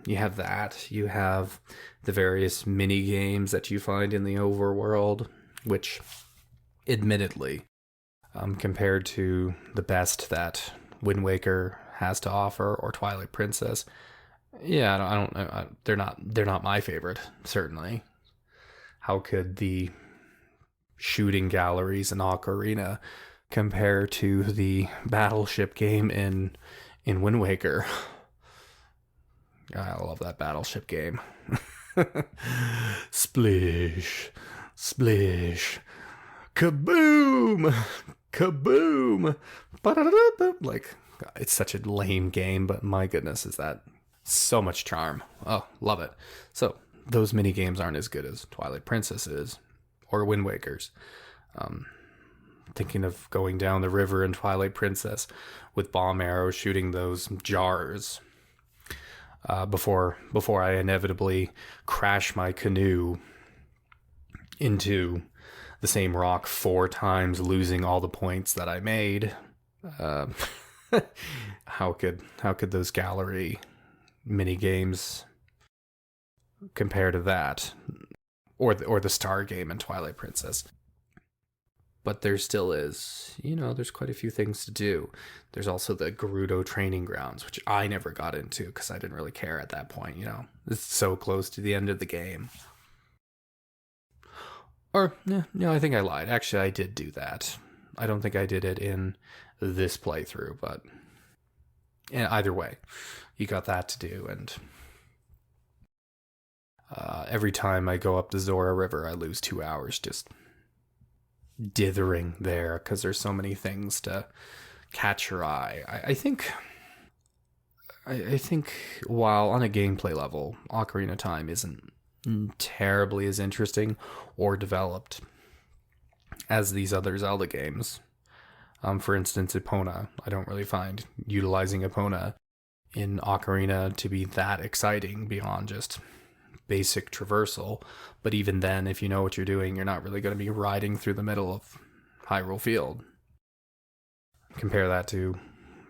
You have that. You have the various mini games that you find in the overworld, which, admittedly, compared to the best that Wind Waker has to offer or Twilight Princess, yeah, I don't. They're not my favorite. Certainly. How could the shooting galleries in Ocarina compare to the battleship game in Wind Waker? I love that battleship game. Splish, splish, kaboom, kaboom. Like, it's such a lame game, but my goodness, is that so much charm. Oh, love it. So those mini games aren't as good as Twilight Princess is, or Wind Waker's. Thinking of going down the river in Twilight Princess with bomb arrows, shooting those jars before I inevitably crash my canoe into the same rock 4 times, losing all the points that I made. How could those gallery mini games compare to that, or the star game in Twilight Princess? But there still is, there's quite a few things to do. There's also the Gerudo training grounds, which I never got into because I didn't really care at that point. It's so close to the end of the game. Or, no, I think I lied. Actually, I did do that. I don't think I did it in this playthrough, but either way, you got that to do. And every time I go up the Zora River, I lose 2 hours just dithering there because there's so many things to catch your eye. I think while on a gameplay level, Ocarina of Time isn't terribly as interesting or developed as these other Zelda games. For instance, Epona. I don't really find utilizing Epona in Ocarina to be that exciting beyond just basic traversal. But even then, if you know what you're doing, you're not really going to be riding through the middle of Hyrule Field. Compare that to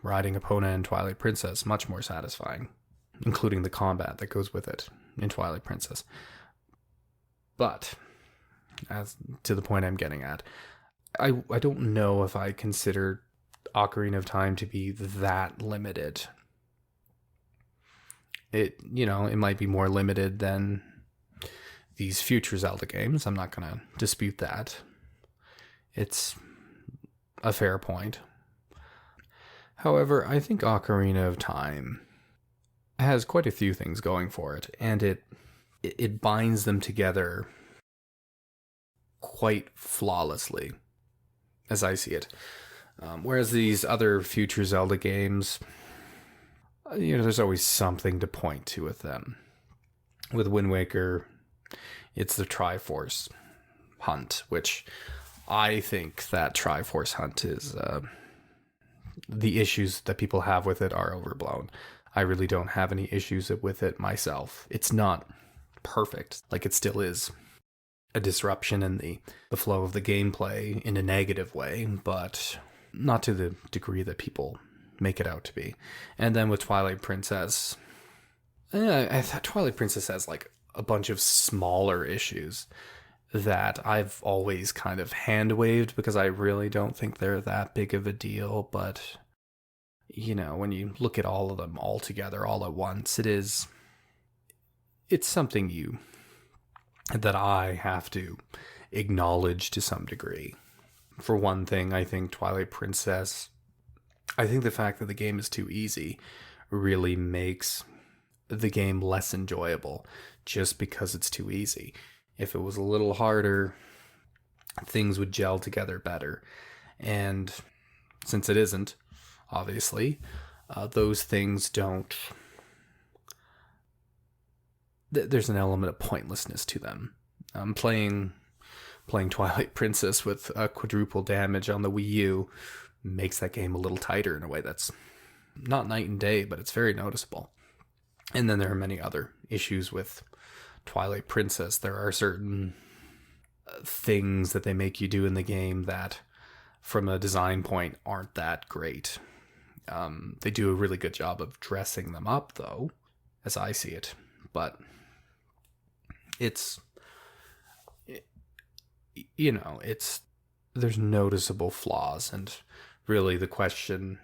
riding Epona in Twilight Princess, much more satisfying, including the combat that goes with it in Twilight Princess. But, as to the point I'm getting at, I don't know if I consider Ocarina of Time to be that limited. It might be more limited than these future Zelda games. I'm not going to dispute that. It's a fair point. However, I think Ocarina of Time has quite a few things going for it, and it binds them together quite flawlessly, as I see it. Whereas these other future Zelda games, there's always something to point to with them. With Wind Waker, it's the Triforce hunt, which I think that Triforce hunt is... the issues that people have with it are overblown. I really don't have any issues with it myself. It's not perfect, like it still is a disruption in the flow of the gameplay in a negative way, but not to the degree that people make it out to be. And then with Twilight Princess, I thought Twilight Princess has like a bunch of smaller issues that I've always kind of hand-waved because I really don't think they're that big of a deal, but when you look at all of them all together all at once, it's something that I have to acknowledge to some degree. For one thing, I think Twilight Princess, I think the fact that the game is too easy really makes the game less enjoyable just because it's too easy. If it was a little harder, things would gel together better. And since it isn't, obviously, those things don't... There's an element of pointlessness to them. Playing Twilight Princess with quadruple damage on the Wii U makes that game a little tighter in a way that's not night and day, but it's very noticeable. And then there are many other issues with Twilight Princess. There are certain things that they make you do in the game that, from a design point, aren't that great. They do a really good job of dressing them up, though, as I see it. But there's noticeable flaws, and really the question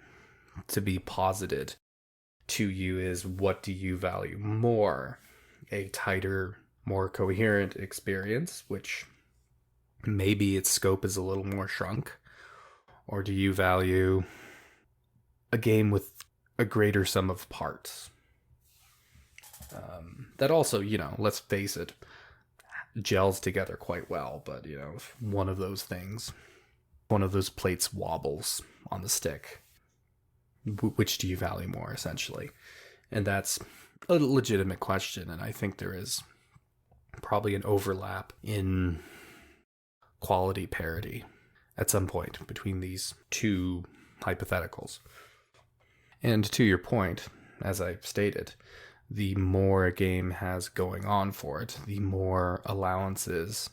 to be posited to you is, what do you value more? A tighter, more coherent experience, which maybe its scope is a little more shrunk? Or do you value a game with a greater sum of parts? That also, let's face it, gels together quite well, but, if one of those plates wobbles on the stick, which do you value more, essentially? And that's a legitimate question, and I think there is probably an overlap in quality parity at some point between these two hypotheticals. And to your point, as I stated, the more a game has going on for it, the more allowances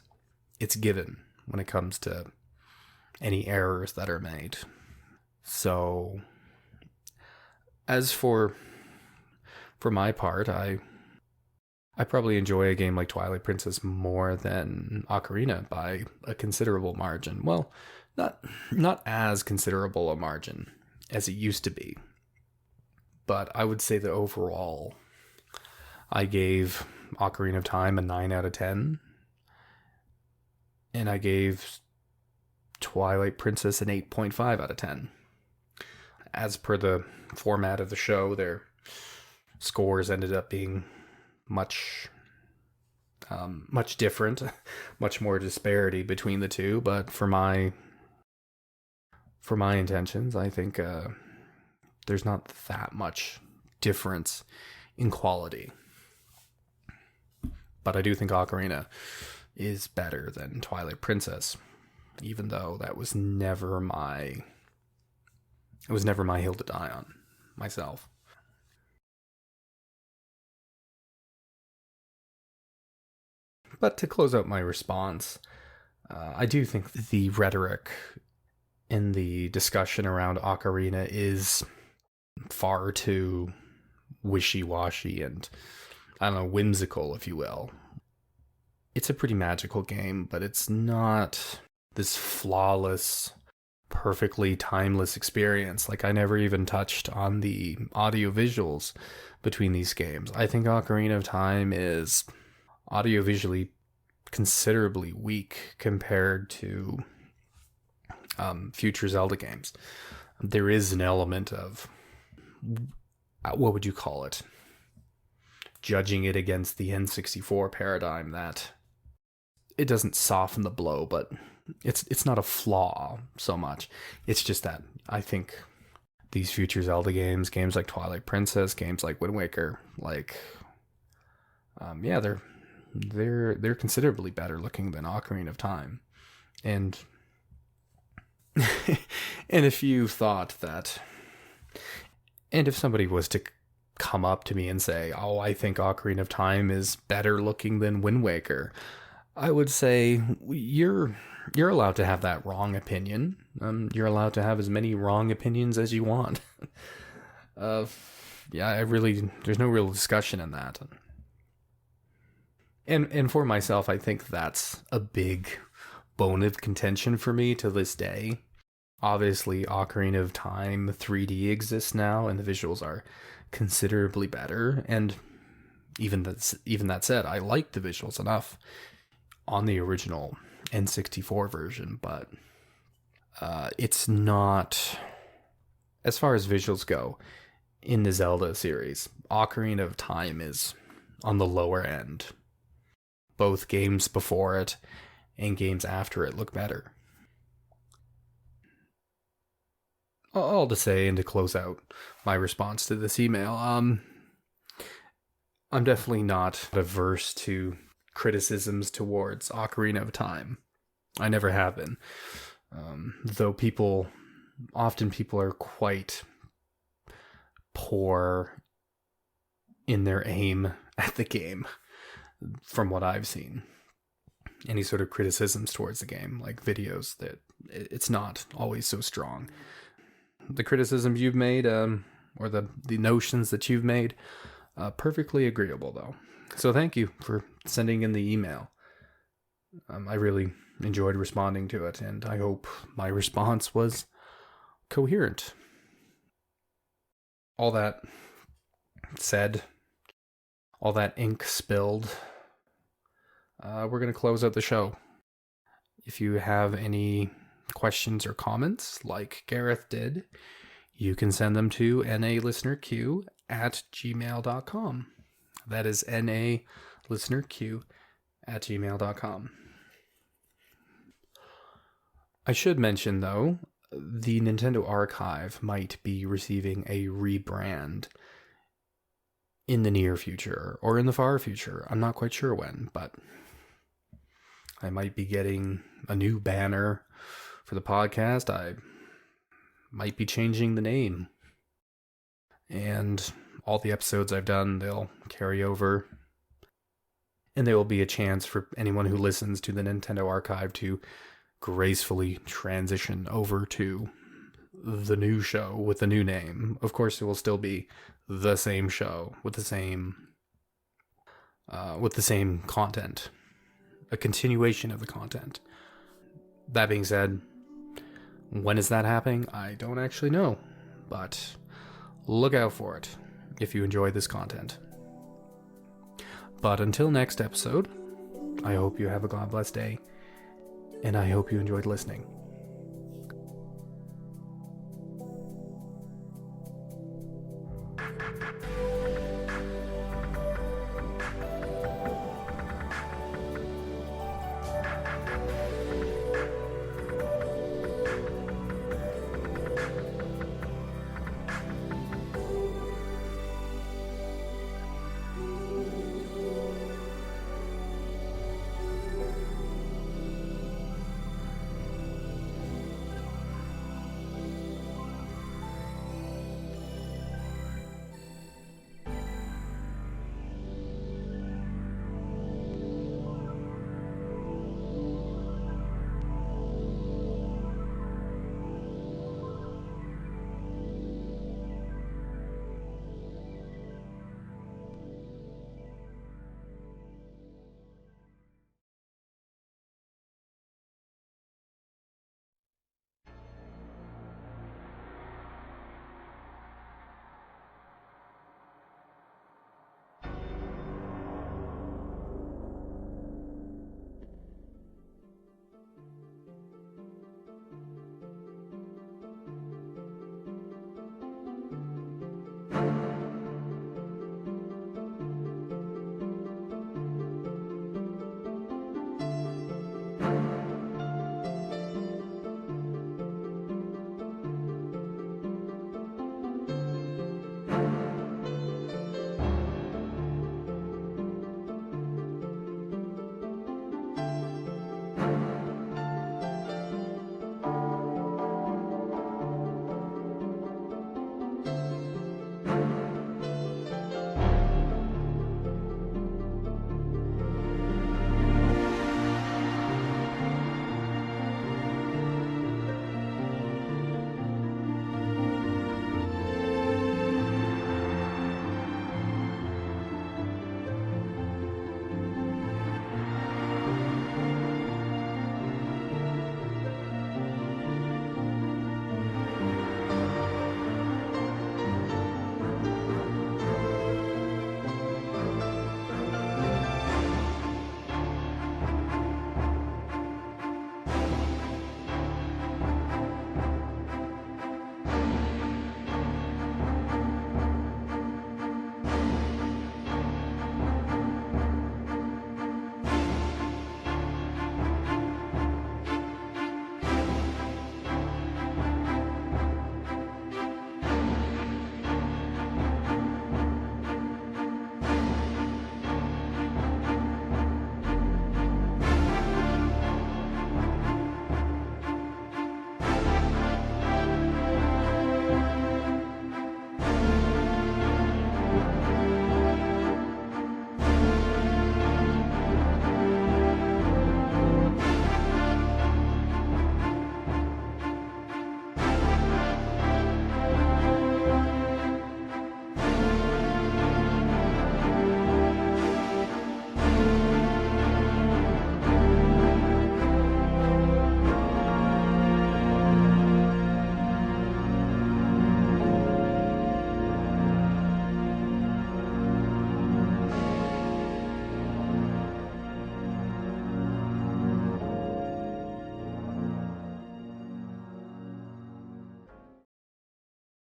it's given when it comes to any errors that are made. So, as for my part, I probably enjoy a game like Twilight Princess more than Ocarina by a considerable margin. Well, not as considerable a margin as it used to be. But I would say that overall, I gave Ocarina of Time a 9 out of 10. And I gave Twilight Princess an 8.5 out of 10. As per the format of the show, their scores ended up being much different, much more disparity between the two. But for my intentions, I think there's not that much difference in quality. But I do think Ocarina is better than Twilight Princess, even though that was never my hill to die on myself. But to close out my response, I do think the rhetoric in the discussion around Ocarina is far too wishy-washy and, I don't know, whimsical, if you will. It's a pretty magical game, but it's not this flawless, perfectly timeless experience. Like, I never even touched on the audio visuals between these games. I think Ocarina of Time is audiovisually considerably weak compared to future Zelda games, there is an element of, what would you call it? Judging it against the N64 paradigm, that it doesn't soften the blow, but it's not a flaw so much. It's just that I think these future Zelda games like Twilight Princess, games like Wind Waker, they're considerably better looking than Ocarina of Time. And and if you thought that, and if somebody was to come up to me and say, "Oh, I think Ocarina of Time is better looking than Wind Waker," I would say you're allowed to have that wrong opinion. You're allowed to have as many wrong opinions as you want. There's no real discussion in that. And for myself, I think that's a big bone of contention for me to this day. Obviously, Ocarina of Time 3D exists now, and the visuals are considerably better. And even that said, I like the visuals enough on the original N64 version, but it's not, as far as visuals go, in the Zelda series, Ocarina of Time is on the lower end. Both games before it and games after it look better. All to say, and to close out my response to this email, I'm definitely not averse to criticisms towards Ocarina of Time. I never have been. Though people are quite poor in their aim at the game, from what I've seen. Any sort of criticisms towards the game, like videos, that it's not always so strong. The criticisms you've made, or the notions that you've made, perfectly agreeable, though. So thank you for sending in the email. I really enjoyed responding to it, and I hope my response was coherent. All that said, all that ink spilled, we're going to close out the show. If you have any questions or comments, like Gareth did, you can send them to nalistenerq@gmail.com. That is nalistenerq@gmail.com. I should mention, though, the Nintendo Archive might be receiving a rebrand in the near future, or in the far future. I'm not quite sure when, but I might be getting a new banner for the podcast. I might be changing the name. And all the episodes I've done, they'll carry over. And there will be a chance for anyone who listens to the Nintendo Archive to gracefully transition over to the new show with the new name. Of course, it will still be the same show with the same content, a continuation of the content. That being said, when is that happening? I don't actually know, but look out for it if you enjoy this content. But until next episode, I hope you have a God bless day, and I hope you enjoyed listening.